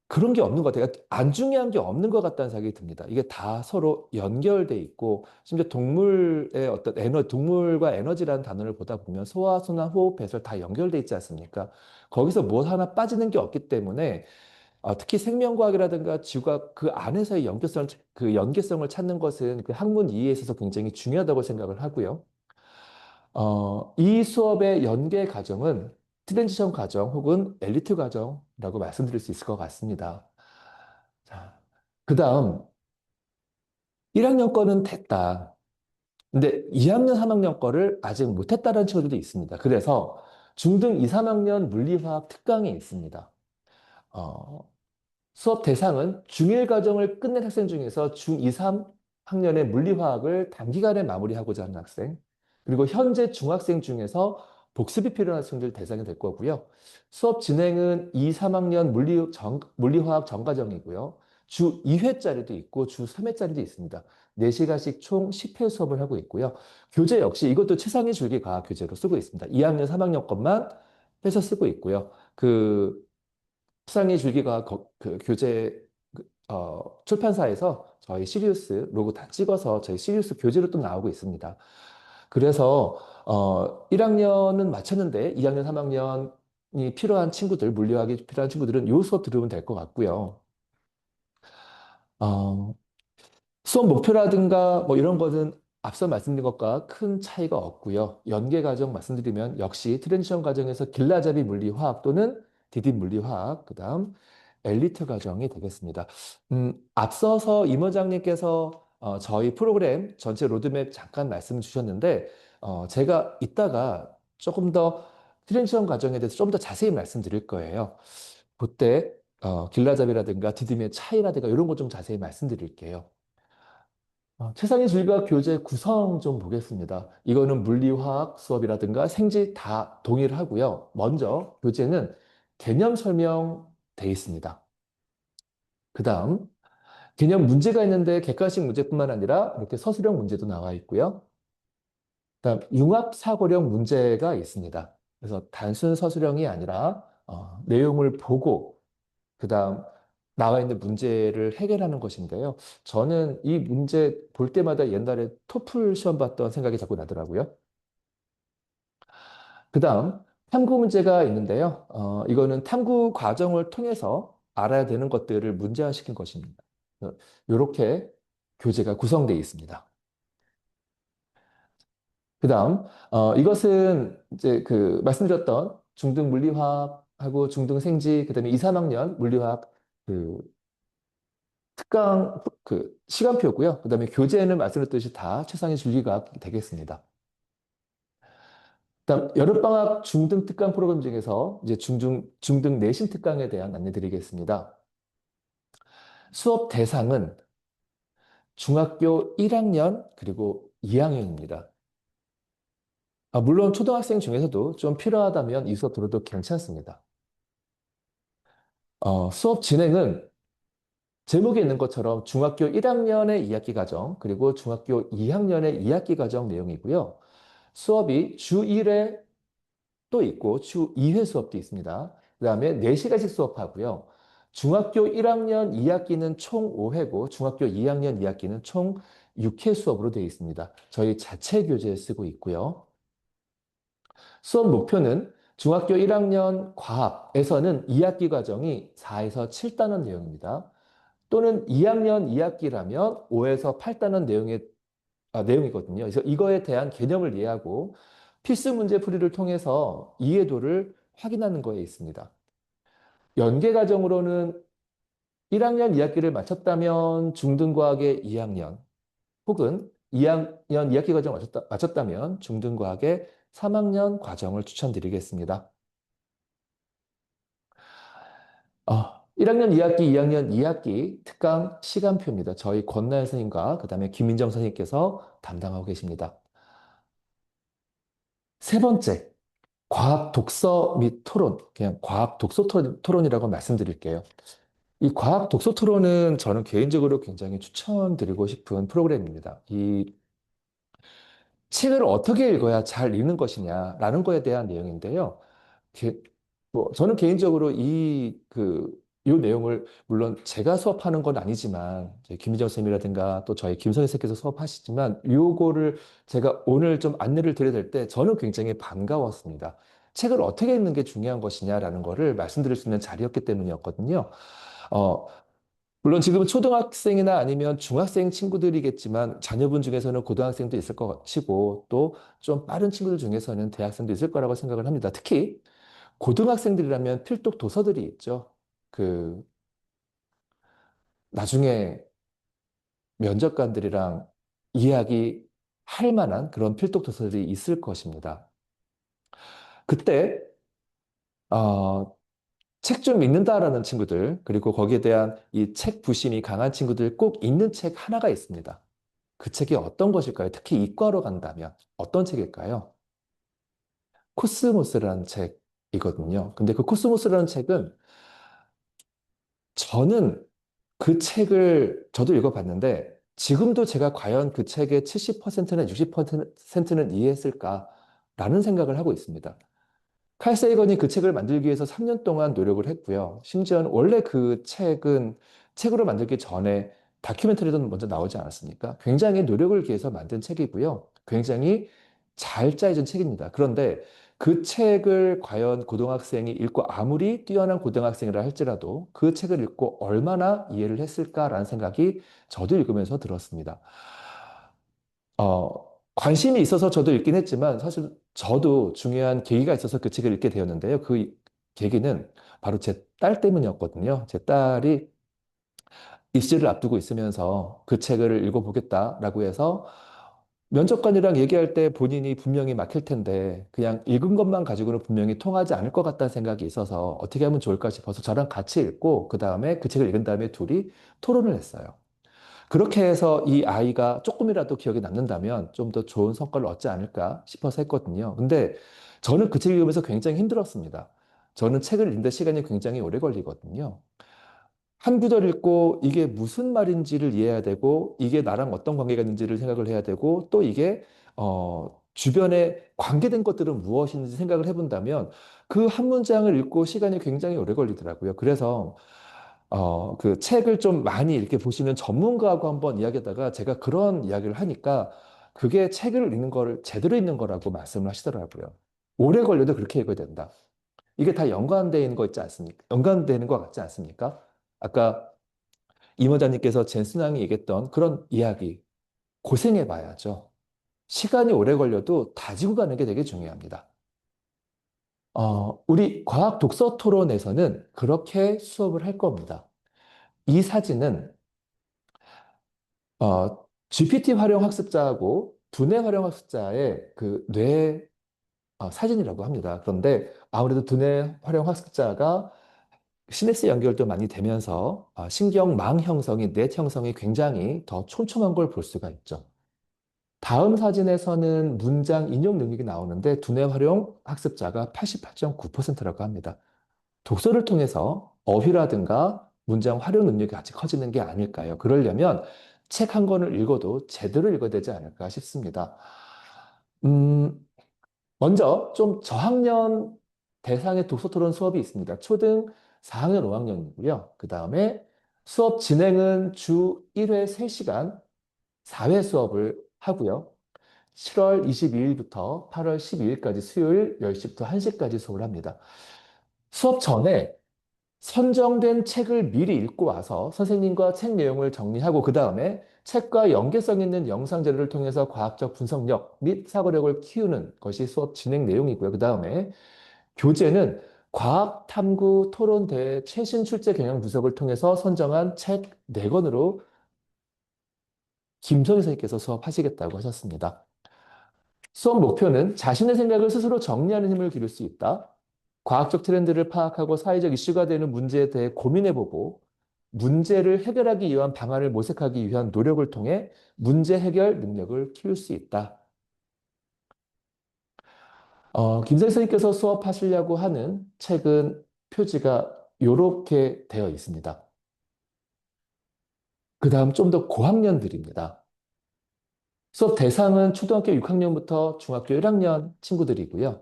그런 게 없는 것 같아요. 그러니까 안 중요한 게 없는 것 같다는 생각이 듭니다. 이게 다 서로 연결돼 있고, 심지어 동물의 어떤 동물과 에너지라는 단어를 보다 보면 소화, 순환, 호흡, 배설 다 연결돼 있지 않습니까? 거기서 뭐 하나 빠지는 게 없기 때문에, 특히 생명과학이라든가 지구과학 그 안에서의 그 연계성을 찾는 것은 그 학문 이해에 있어서 굉장히 중요하다고 생각을 하고요. 이 수업의 연계 과정은 트랜지션 과정 혹은 엘리트 과정이라고 말씀드릴 수 있을 것 같습니다. 자, 그 다음 1학년 거는 됐다. 근데 2학년, 3학년 거를 아직 못했다는 친구들도 있습니다. 그래서 중등 2, 3학년 물리화학 특강이 있습니다. 어, 수업 대상은 중1 과정을 끝낸 학생 중에서 중2, 3 학년의 물리화학을 단기간에 마무리하고자 하는 학생, 그리고 현재 중학생 중에서 복습이 필요한 학생들 대상이 될 거고요. 수업 진행은 2, 3학년 물리화학 전과정이고요. 주 2회짜리도 있고 주 3회짜리도 있습니다. 4시간씩 총 10회 수업을 하고 있고요. 교재 역시 이것도 최상위 줄기 과학 교재로 쓰고 있습니다. 2학년, 3학년 것만 빼서 쓰고 있고요. 최상위 줄기 과학 교재 출판사에서 저희 시리우스 로고 다 찍어서 저희 시리우스 교재로 또 나오고 있습니다. 그래서 1학년은 마쳤는데 2학년, 3학년이 필요한 친구들, 물리학이 필요한 친구들은 요 수업 들으면 될 것 같고요. 어, 수업 목표라든가 뭐 이런 것은 앞서 말씀드린 것과 큰 차이가 없고요. 연계 과정 말씀드리면 역시 트랜지션 과정에서 길라잡이 물리화학 또는 디딤 물리화학, 그다음 엘리트 과정이 되겠습니다. 앞서서 임 원장님께서 저희 프로그램 전체 로드맵 잠깐 말씀 주셨는데 제가 이따가 조금 더 트랜지션 과정에 대해서 좀 더 자세히 말씀드릴 거예요. 그때 길라잡이라든가 디딤의 차이라든가 이런 것 좀 자세히 말씀드릴게요. 최상위 줄과 교재 구성 좀 보겠습니다. 이거는 물리화학 수업이라든가 생지 다 동일하고요. 먼저 교재는 개념 설명돼 있습니다. 그 다음 개념 문제가 있는데 객관식 문제뿐만 아니라 이렇게 서술형 문제도 나와 있고요. 그다음 융합 사고력 문제가 있습니다. 그래서 단순 서술형이 아니라 내용을 보고 그다음 나와 있는 문제를 해결하는 것인데요. 저는 이 문제 볼 때마다 옛날에 토플 시험 봤던 생각이 자꾸 나더라고요. 그다음 탐구 문제가 있는데요. 이거는 탐구 과정을 통해서 알아야 되는 것들을 문제화시킨 것입니다. 이렇게 교재가 구성되어 있습니다. 그다음 이것은 이제 말씀드렸던 중등 물리화학하고 중등 생지 그다음에 2, 3학년 물리화학 그 특강 시간표고요. 그다음에 교재는 말씀드렸듯이 다 최상위 줄기가 되겠습니다. 그다음 여름방학 중등 특강 프로그램 중에서 이제 중등 내신 특강에 대한 안내 드리겠습니다. 수업 대상은 중학교 1학년 그리고 2학년입니다. 물론 초등학생 중에서도 좀 필요하다면 이 수업 들어도 괜찮습니다. 수업 진행은 제목에 있는 것처럼 중학교 1학년의 2학기 과정, 그리고 중학교 2학년의 2학기 과정 내용이고요. 수업이 주 1회 또 있고 주 2회 수업도 있습니다. 그 다음에 4시간씩 수업하고요. 중학교 1학년 2학기는 총 5회고 중학교 2학년 2학기는 총 6회 수업으로 되어 있습니다. 저희 자체 교재 쓰고 있고요. 수업 목표는 중학교 1학년 과학에서는 2학기 과정이 4에서 7단원 내용입니다. 또는 2학년 2학기라면 5에서 8단원 내용이거든요. 그래서 이거에 대한 개념을 이해하고 필수 문제 풀이를 통해서 이해도를 확인하는 거에 있습니다. 연계 과정으로는 1학년 2학기를 마쳤다면 중등과학의 2학년, 혹은 2학년 2학기 과정을 마쳤다면 중등과학의 3학년 과정을 추천드리겠습니다. 1학년 2학기, 2학년 2학기 특강 시간표입니다. 저희 권나연 선생님과 그다음에 김민정 선생님께서 담당하고 계십니다. 세 번째, 과학 독서 및 토론, 그냥 과학 독서 토론이라고 말씀드릴게요. 이 과학 독서 토론은 저는 개인적으로 굉장히 추천드리고 싶은 프로그램입니다. 이 책을 어떻게 읽어야 잘 읽는 것이냐라는 거에 대한 내용인데요. 게- 저는 개인적으로 요 내용을, 물론 제가 수업하는 건 아니지만, 이제 김미정 선생님이라든가 또 저희 김선희 선생님께서 수업하시지만, 요거를 제가 오늘 좀 안내를 드려야 될 때 저는 굉장히 반가웠습니다. 책을 어떻게 읽는 게 중요한 것이냐라는 거를 말씀드릴 수 있는 자리였기 때문이었거든요. 어, 물론 지금은 초등학생이나 아니면 중학생 친구들이겠지만 자녀분 중에서는 고등학생도 있을 것이고 또 좀 빠른 친구들 중에서는 대학생도 있을 거라고 생각을 합니다. 특히 고등학생들이라면 필독 도서들이 있죠. 그 나중에 면접관들이랑 이야기 할 만한 그런 필독 도서들이 있을 것입니다. 그때 책 좀 읽는다라는 친구들, 그리고 거기에 대한 이 책 부심이 강한 친구들 꼭 읽는 책 하나가 있습니다. 그 책이 어떤 것일까요? 특히 이과로 간다면 어떤 책일까요? 코스모스라는 책이거든요. 근데 그 코스모스라는 책은 저는 그 책을 저도 읽어봤는데 지금도 제가 과연 그 책의 70%나 60%는 이해했을까라는 생각을 하고 있습니다. 칼 세이건이 그 책을 만들기 위해서 3년 동안 노력을 했고요. 심지어는 원래 그 책은 책으로 만들기 전에 다큐멘터리도 먼저 나오지 않았습니까? 굉장히 노력을 기해서 만든 책이고요. 굉장히 잘 짜여진 책입니다. 그런데 그 책을 과연 고등학생이 읽고 아무리 뛰어난 고등학생이라 할지라도 그 책을 읽고 얼마나 이해를 했을까라는 생각이 저도 읽으면서 들었습니다. 어, 관심이 있어서 저도 읽긴 했지만 사실 저도 중요한 계기가 있어서 그 책을 읽게 되었는데요. 그 계기는 바로 제 딸 때문이었거든요. 제 딸이 입시를 앞두고 있으면서 그 책을 읽어보겠다라고 해서 면접관이랑 얘기할 때 본인이 분명히 막힐 텐데 그냥 읽은 것만 가지고는 분명히 통하지 않을 것 같다는 생각이 있어서 어떻게 하면 좋을까 싶어서 저랑 같이 읽고 그 다음에 그 책을 읽은 다음에 둘이 토론을 했어요. 그렇게 해서 이 아이가 조금이라도 기억에 남는다면 좀 더 좋은 성과를 얻지 않을까 싶어서 했거든요. 근데 저는 그 책을 읽으면서 굉장히 힘들었습니다. 저는 책을 읽는데 시간이 굉장히 오래 걸리거든요. 한 구절 읽고 이게 무슨 말인지를 이해해야 되고 이게 나랑 어떤 관계가 있는지를 생각을 해야 되고 또 이게 주변에 관계된 것들은 무엇인지 생각을 해본다면 그 한 문장을 읽고 시간이 굉장히 오래 걸리더라고요. 그래서 그 책을 좀 많이 이렇게 보시는 전문가하고 한번 이야기하다가 제가 그런 이야기를 하니까 그게 책을 읽는 거를 제대로 읽는 거라고 말씀을 하시더라고요. 오래 걸려도 그렇게 읽어야 된다. 이게 다 연관되어 있는 거 있지 않습니까? 연관되는 것 같지 않습니까? 아까 임 원장님께서 젠슨왕이 얘기했던 그런 이야기, 고생해 봐야죠. 시간이 오래 걸려도 다지고 가는 게 되게 중요합니다. 우리 과학 독서 토론에서는 그렇게 수업을 할 겁니다. 이 사진은 GPT 활용 학습자하고 두뇌 활용 학습자의 그 뇌 사진이라고 합니다. 그런데 아무래도 두뇌 활용 학습자가 시냅스 연결도 많이 되면서 신경망 형성이, 넷 형성이 굉장히 더 촘촘한 걸 볼 수가 있죠. 다음 사진에서는 문장 인용 능력이 나오는데 두뇌 활용 학습자가 88.9%라고 합니다. 독서를 통해서 어휘라든가 문장 활용 능력이 같이 커지는 게 아닐까요? 그러려면 책 한 권을 읽어도 제대로 읽어야 되지 않을까 싶습니다. 음, 먼저 좀 저학년 대상의 독서 토론 수업이 있습니다. 초등 4학년, 5학년이고요. 그 다음에 수업 진행은 주 1회 3시간 4회 수업을 하고요. 7월 22일부터 8월 12일까지 수요일 10시부터 1시까지 수업을 합니다. 수업 전에 선정된 책을 미리 읽고 와서 선생님과 책 내용을 정리하고 그 다음에 책과 연계성 있는 영상 자료를 통해서 과학적 분석력 및 사고력을 키우는 것이 수업 진행 내용이고요. 그 다음에 교재는 과학 탐구 토론대회 최신 출제 경향 분석을 통해서 선정한 책 4권으로 김선희 선생님께서 수업하시겠다고 하셨습니다. 수업 목표는 자신의 생각을 스스로 정리하는 힘을 기를 수 있다. 과학적 트렌드를 파악하고 사회적 이슈가 되는 문제에 대해 고민해보고 문제를 해결하기 위한 방안을 모색하기 위한 노력을 통해 문제 해결 능력을 키울 수 있다. 김 선생님께서 수업하시려고 하는 책은 표지가 이렇게 되어 있습니다. 그 다음 좀 더 고학년들입니다. 수업 대상은 초등학교 6학년부터 중학교 1학년 친구들이고요.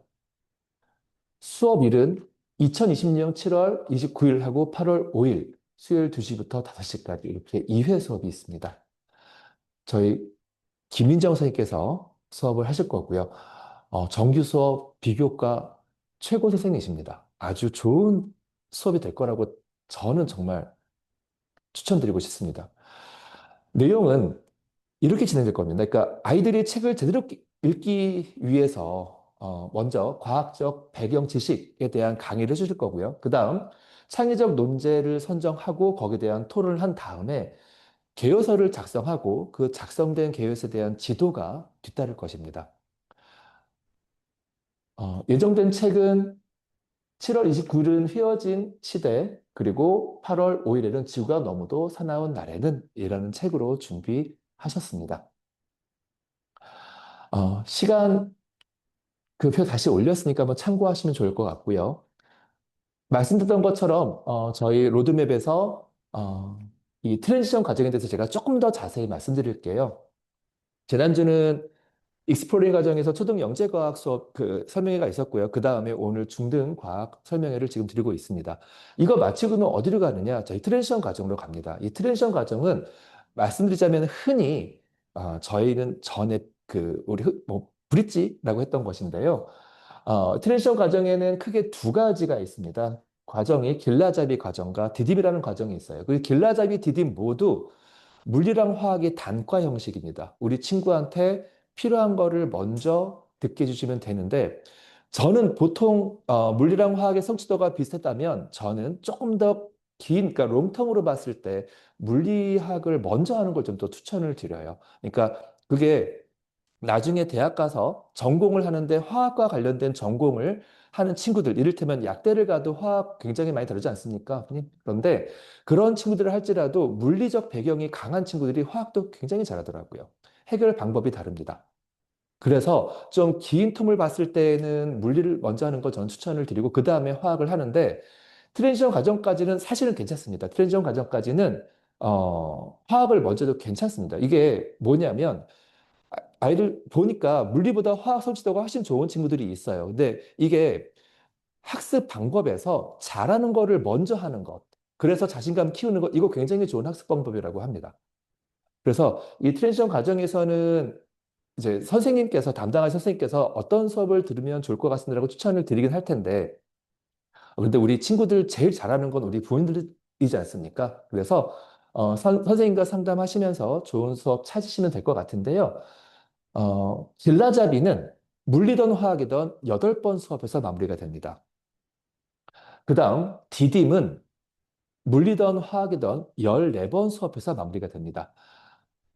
수업일은 2020년 7월 29일 하고 8월 5일 수요일 2시부터 5시까지 이렇게 2회 수업이 있습니다. 저희 김민정 선생님께서 수업을 하실 거고요. 정규 수업 비교과 최고 선생님이십니다. 아주 좋은 수업이 될 거라고 저는 정말 추천드리고 싶습니다. 내용은 이렇게 진행될 겁니다. 그러니까 아이들이 책을 제대로 읽기 위해서 먼저 과학적 배경 지식에 대한 강의를 해주실 거고요. 그 다음 창의적 논제를 선정하고 거기에 대한 토론을 한 다음에 개요서를 작성하고 그 작성된 개요서에 대한 지도가 뒤따를 것입니다. 예정된 책은 7월 29일은 휘어진 시대, 그리고 8월 5일에는 지구가 너무도 사나운 날에는 이라는 책으로 준비하셨습니다. 시간 그 표 다시 올렸으니까 한번 참고하시면 좋을 것 같고요. 말씀드렸던 것처럼 저희 로드맵에서 이 트랜지션 과정에 대해서 제가 조금 더 자세히 말씀드릴게요. 지난주는 익스플로링 과정에서 초등 영재과학 수업 그 설명회가 있었고요. 그 다음에 오늘 중등 과학 설명회를 지금 드리고 있습니다. 이거 마치고는 어디로 가느냐? 저희 트랜지션 과정으로 갑니다. 이 트랜지션 과정은 말씀드리자면 흔히 저희는 전에 그 우리 뭐 브릿지라고 했던 것인데요. 트랜지션 과정에는 크게 두 가지가 있습니다. 과정이 길라잡이 과정과 디딤이라는 과정이 있어요. 그 길라잡이, 디딤 모두 물리랑 화학의 단과 형식입니다. 우리 친구한테 필요한 거를 먼저 듣게 해주시면 되는데, 저는 보통 물리랑 화학의 성취도가 비슷했다면 저는 조금 더 긴, 그러니까 롱텀으로 봤을 때 물리학을 먼저 하는 걸 좀 더 추천을 드려요. 그러니까 그게 나중에 대학 가서 전공을 하는데 화학과 관련된 전공을 하는 친구들, 이를테면 약대를 가도 화학 굉장히 많이 다루지 않습니까? 그런데 그런 친구들을 할지라도 물리적 배경이 강한 친구들이 화학도 굉장히 잘하더라고요. 해결 방법이 다릅니다. 그래서 좀 긴 텀을 봤을 때는 물리를 먼저 하는 거 전 추천을 드리고 그 다음에 화학을 하는데 트랜지션 과정까지는 사실은 괜찮습니다. 트랜지션 과정까지는 화학을 먼저 해도 괜찮습니다. 이게 뭐냐면 아이들 보니까 물리보다 화학 성취도가 훨씬 좋은 친구들이 있어요. 근데 이게 학습 방법에서 잘하는 거를 먼저 하는 것. 그래서 자신감 키우는 것. 이거 굉장히 좋은 학습 방법이라고 합니다. 그래서 이 트랜지션 과정에서는 이제 담당하신 선생님께서 어떤 수업을 들으면 좋을 것 같습니다라고 추천을 드리긴 할 텐데, 근데 우리 친구들 제일 잘하는 건 우리 부모님들이지 않습니까? 그래서 선생님과 상담하시면서 좋은 수업 찾으시면 될 것 같은데요. 길라잡이는 물리든 화학이든 8번 수업에서 마무리가 됩니다. 그 다음 디딤은 물리든 화학이든 14번 수업에서 마무리가 됩니다.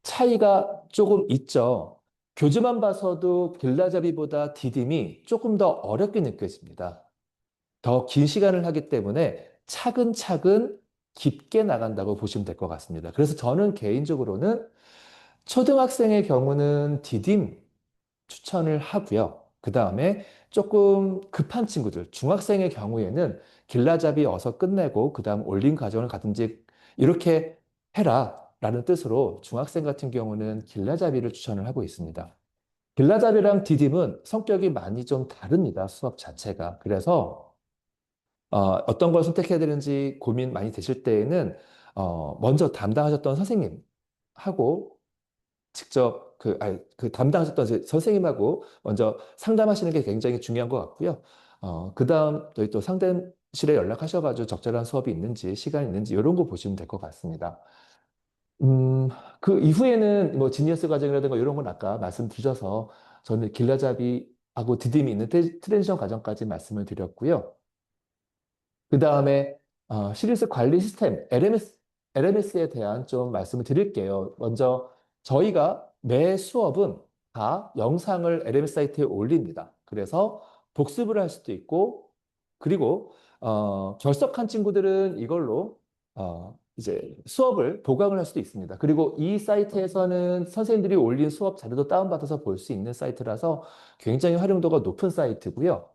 차이가 조금 있죠. 교재만 봐서도 길라잡이보다 디딤이 조금 더 어렵게 느껴집니다. 더 긴 시간을 하기 때문에 차근차근 깊게 나간다고 보시면 될 것 같습니다. 그래서 저는 개인적으로는 초등학생의 경우는 디딤 추천을 하고요. 그 다음에 조금 급한 친구들, 중학생의 경우에는 길라잡이 어서 끝내고 그 다음 올린 과정을 가든지 이렇게 해라 라는 뜻으로 중학생 같은 경우는 길라잡이를 추천을 하고 있습니다. 길라잡이랑 디딤은 성격이 많이 좀 다릅니다. 수업 자체가. 그래서 어떤 걸 선택해야 되는지 고민 많이 되실 때에는 먼저 담당하셨던 선생님하고 직접 그 담당하셨던 선생님하고 먼저 상담하시는 게 굉장히 중요한 것 같고요. 그 다음 저희 또 상담실에 연락하셔가지고 적절한 수업이 있는지 시간이 있는지 이런 거 보시면 될 것 같습니다. 음, 그 이후에는 뭐 지니어스 과정이라든가 이런 건 아까 말씀드려서 저는 길라잡이하고 디딤이 있는 트랜지션 과정까지 말씀을 드렸고요. 그 다음에 시리즈 관리 시스템 LMS에 대한 좀 말씀을 드릴게요. 먼저 저희가 매 수업은 다 영상을 LMS 사이트에 올립니다. 그래서 복습을 할 수도 있고 그리고 결석한 친구들은 이걸로 이제 수업을 보강을 할 수도 있습니다. 그리고 이 사이트에서는 선생님들이 올린 수업 자료도 다운받아서 볼 수 있는 사이트라서 굉장히 활용도가 높은 사이트고요.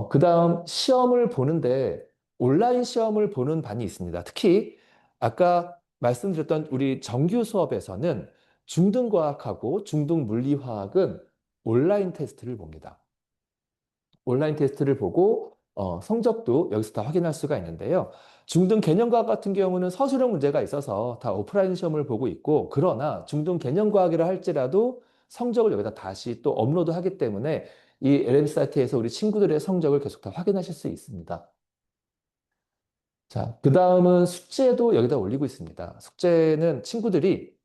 그 다음 시험을 보는데 온라인 시험을 보는 반이 있습니다. 특히 아까 말씀드렸던 우리 정규 수업에서는 중등과학하고 중등물리화학은 온라인 테스트를 봅니다. 온라인 테스트를 보고 성적도 여기서 다 확인할 수가 있는데요. 중등 개념과학 같은 경우는 서술형 문제가 있어서 다 오프라인 시험을 보고 있고 그러나 중등 개념과학이라 할지라도 성적을 여기다 다시 또 업로드하기 때문에 이 LM 사이트에서 우리 친구들의 성적을 계속 다 확인하실 수 있습니다. 자, 그 다음은 숙제도 여기다 올리고 있습니다. 숙제는 친구들이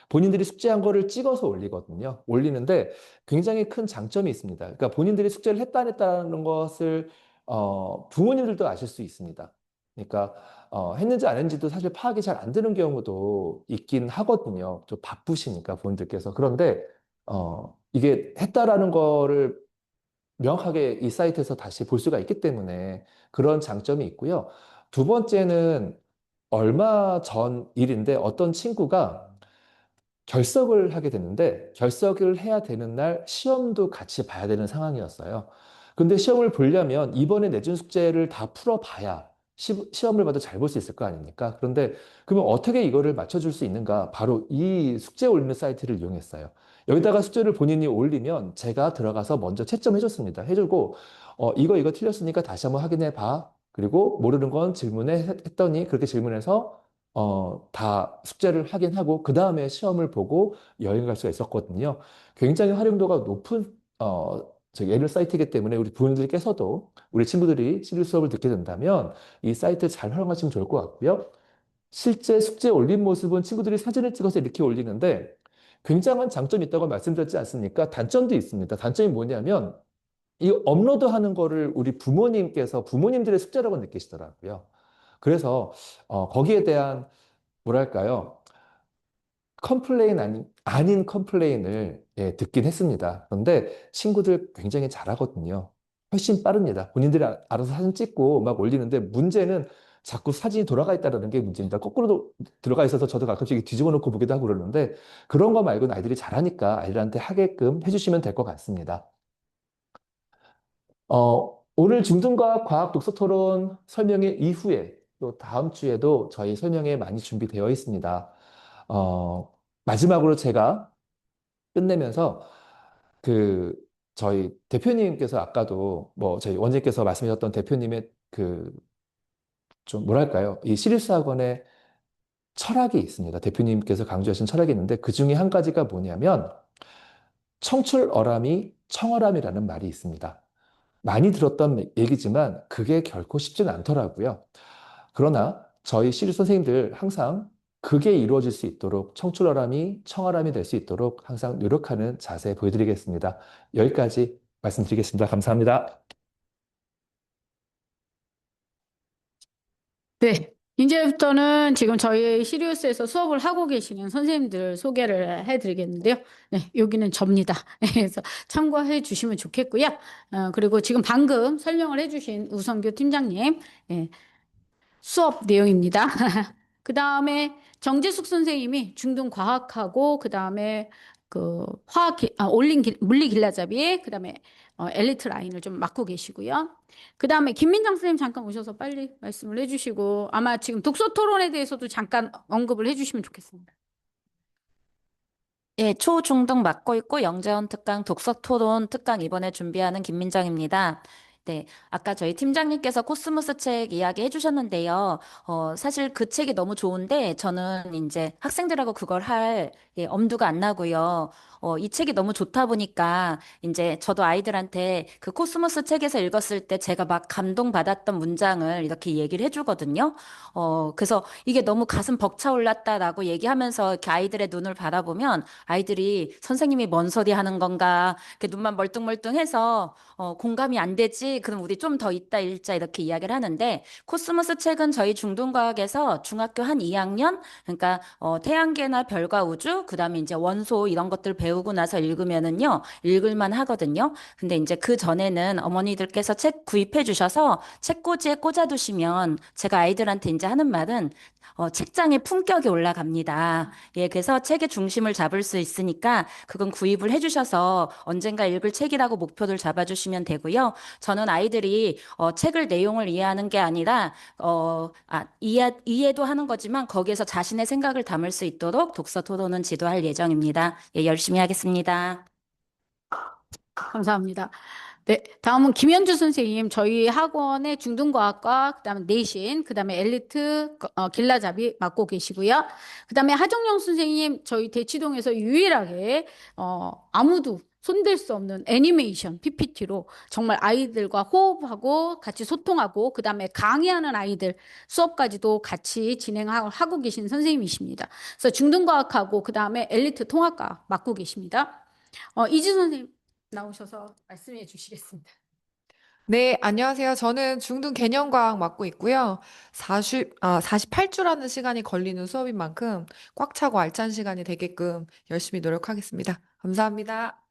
본인들이 숙제한 거를 찍어서 올리거든요. 올리는데 굉장히 큰 장점이 있습니다. 그러니까 본인들이 숙제를 했다 안 했다는 것을 부모님들도 아실 수 있습니다. 그러니까 했는지 안 했는지도 사실 파악이 잘 안 되는 경우도 있긴 하거든요. 좀 바쁘시니까 부모님들께서. 그런데 이게 했다라는 거를 명확하게 이 사이트에서 다시 볼 수가 있기 때문에 그런 장점이 있고요. 두 번째는 얼마 전 일인데 어떤 친구가 결석을 하게 되는데 결석을 해야 되는 날 시험도 같이 봐야 되는 상황이었어요. 근데 시험을 보려면 이번에 내준 숙제를 다 풀어봐야 시험을 봐도 잘 볼 수 있을 거 아닙니까? 그런데 그러면 어떻게 이거를 맞춰줄 수 있는가? 바로 이 숙제 올리는 사이트를 이용했어요. 여기다가 숙제를 본인이 올리면 제가 들어가서 먼저 채점해줬습니다. 해주고 이거 틀렸으니까 다시 한번 확인해 봐. 그리고 모르는 건 질문해 했더니 그렇게 질문해서 다 숙제를 확인하고 그 다음에 시험을 보고 여행 갈 수가 있었거든요. 굉장히 활용도가 높은 예능 사이트이기 때문에 우리 부모님들께서도 우리 친구들이 시리 수업을 듣게 된다면 이 사이트 잘 활용하시면 좋을 것 같고요. 실제 숙제 올린 모습은 친구들이 사진을 찍어서 이렇게 올리는데 굉장한 장점이 있다고 말씀드렸지 않습니까? 단점도 있습니다. 단점이 뭐냐면 이 업로드하는 거를 우리 부모님들의 숙제라고 느끼시더라고요. 그래서 거기에 대한 뭐랄까요? 아닌 컴플레인을 예, 듣긴 했습니다. 그런데 친구들 굉장히 잘하거든요. 훨씬 빠릅니다. 본인들이 알아서 사진 찍고 막 올리는데 문제는 자꾸 사진이 돌아가 있다는 게 문제입니다. 거꾸로 들어가 있어서 저도 가끔씩 뒤집어 놓고 보기도 하고 그러는데 그런 거 말고는 아이들이 잘하니까 아이들한테 하게끔 해주시면 될 것 같습니다. 오늘 중등과학 과학 독서 토론 설명회 이후에 또 다음 주에도 저희 설명회 많이 준비되어 있습니다. 마지막으로 제가 끝내면서 그 저희 대표님께서 아까도 뭐 저희 원장님께서 말씀하셨던 대표님의 그 좀 뭐랄까요? 이 시립수학원의 철학이 있습니다. 대표님께서 강조하신 철학이 있는데 그 중에 한 가지가 뭐냐면 청출어람이 청어람이라는 말이 있습니다. 많이 들었던 얘기지만 그게 결코 쉽지는 않더라고요. 그러나 저희 시리 선생님들 항상 그게 이루어질 수 있도록 청출어람이 청어람이 될 수 있도록 항상 노력하는 자세 보여드리겠습니다. 여기까지 말씀드리겠습니다. 감사합니다. 네. 이제부터는 지금 저희 시리우스에서 수업을 하고 계시는 선생님들 소개를 해드리겠는데요. 네, 여기는 접니다. 그래서 참고해 주시면 좋겠고요. 그리고 지금 방금 설명을 해주신 우성규 팀장님, 예, 수업 내용입니다. 그 다음에 정재숙 선생님이 중등 과학하고 그 다음에 그 물리 길라잡이 그 다음에 엘리트 라인을 좀 맡고 계시고요. 그 다음에 김민정 선생님 잠깐 오셔서 빨리 말씀을 해주시고 아마 지금 독서 토론에 대해서도 잠깐 언급을 해주시면 좋겠습니다. 예, 초중등 맡고 있고 영재원 특강 독서 토론 특강 이번에 준비하는 김민정입니다. 네, 아까 저희 팀장님께서 코스모스 책 이야기 해주셨는데요. 사실 그 책이 너무 좋은데 저는 이제 학생들하고 그걸 할 엄두가 안 나고요. 이 책이 너무 좋다 보니까 이제 저도 아이들한테 그 코스모스 책에서 읽었을 때 제가 막 감동받았던 문장을 이렇게 얘기를 해주거든요. 그래서 이게 너무 가슴 벅차 올랐다라고 얘기하면서 이렇게 아이들의 눈을 바라보면 아이들이 선생님이 뭔 소리 하는 건가, 이렇게 눈만 멀뚱멀뚱해서 공감이 안 되지. 그럼 우리 좀 더 이따 읽자 이렇게 이야기를 하는데 코스모스 책은 저희 중등과학에서 중학교 한 2학년 그러니까 태양계나 별과 우주 그다음에 이제 원소 이런 것들 배우고 나서 읽으면은요 읽을만 하거든요. 근데 이제 그 전에는 어머니들께서 책 구입해 주셔서 책꽂이에 꽂아두시면 제가 아이들한테 이제 하는 말은 책장에 품격이 올라갑니다. 예, 그래서 책의 중심을 잡을 수 있으니까 그건 구입을 해주셔서 언젠가 읽을 책이라고 목표를 잡아주시면 되고요. 저는 아이들이 책을 내용을 이해하는 게 아니라 이해도 하는 거지만 거기에서 자신의 생각을 담을 수 있도록 독서 토론은 지도할 예정입니다. 예, 열심히 하겠습니다. 감사합니다. 네, 다음은 김현주 선생님, 저희 학원의 중등과학과, 그다음에 내신, 그다음에 엘리트 길라잡이 맡고 계시고요. 그다음에 하정영 선생님, 저희 대치동에서 유일하게 아무도 손댈 수 없는 애니메이션 PPT로 정말 아이들과 호흡하고 같이 소통하고 그다음에 강의하는 아이들 수업까지도 같이 진행하고 계신 선생님이십니다. 그래서 중등과학하고 그다음에 엘리트 통합과 맡고 계십니다. 이지 선생님 나오셔서 말씀해 주시겠습니다. 네, 안녕하세요. 저는 중등 개념과학 맡고 있고요. 48주라는 시간이 걸리는 수업인 만큼 꽉 차고 알찬 시간이 되게끔 열심히 노력하겠습니다. 감사합니다.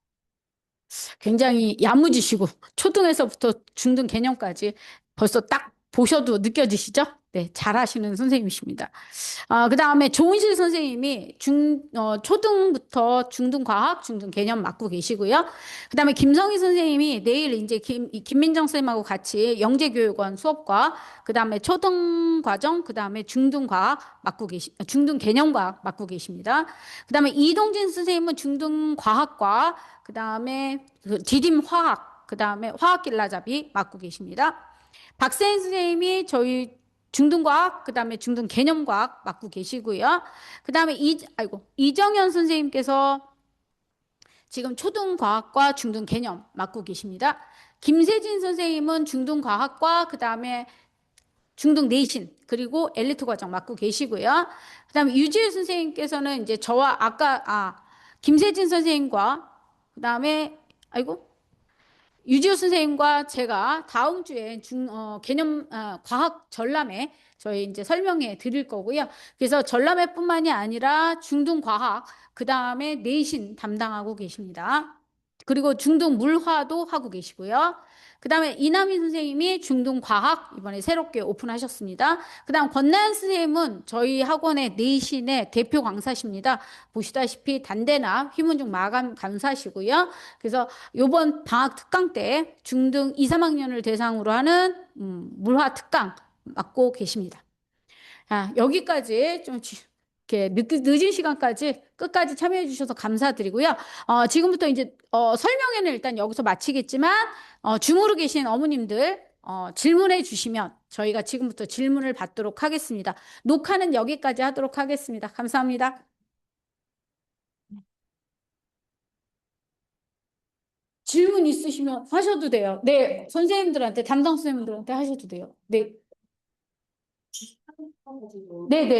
굉장히 야무지시고 초등에서부터 중등 개념까지 벌써 딱 보셔도 느껴지시죠? 네. 네, 잘하시는 선생님이십니다. 그다음에 조은실 선생님이 초등부터 중등 과학, 중등 개념 맡고 계시고요. 그다음에 김성희 선생님이 내일 이제 김민정 선생님하고 같이 영재교육원 수업과 그다음에 초등 과정, 그다음에 중등 과학 중등 개념 과학 맡고 계십니다. 그다음에 이동진 선생님은 중등 과학과 그다음에 디딤 화학, 그다음에 화학 길라잡이 맡고 계십니다. 박세인 선생님이 저희 중등과학, 그 다음에 중등 개념과학 맡고 계시고요. 그 다음에 이정현 선생님께서 지금 초등과학과 중등 개념 맡고 계십니다. 김세진 선생님은 중등과학과 그 다음에 중등 내신 그리고 엘리트 과정 맡고 계시고요. 그 다음에 유지혜 선생님께서는 이제 저와 김세진 선생님과 그 다음에 유지호 선생님과 제가 다음 주에 개념 과학 전람회 저희 이제 설명해 드릴 거고요. 그래서 전람회뿐만이 아니라 중등 과학 그 다음에 내신 담당하고 계십니다. 그리고 중등 물화도 하고 계시고요. 그 다음에 이남희 선생님이 중등 과학 이번에 새롭게 오픈하셨습니다. 그 다음 권나연 선생님은 저희 학원의 내신의 대표 강사십니다. 보시다시피 단대나 휘문중 마감 강사시고요. 그래서 요번 방학 특강 때 중등 2, 3학년을 대상으로 하는 물화 특강 맡고 계십니다. 여기까지 좀 이렇게 늦은 시간까지 끝까지 참여해 주셔서 감사드리고요. 지금부터 이제 설명회는 일단 여기서 마치겠지만 줌으로 계신 어머님들 질문해 주시면 저희가 지금부터 질문을 받도록 하겠습니다. 녹화는 여기까지 하도록 하겠습니다. 감사합니다. 질문 있으시면 하셔도 돼요. 네, 선생님들한테 담당 선생님들한테 하셔도 돼요. 네. 네, 네.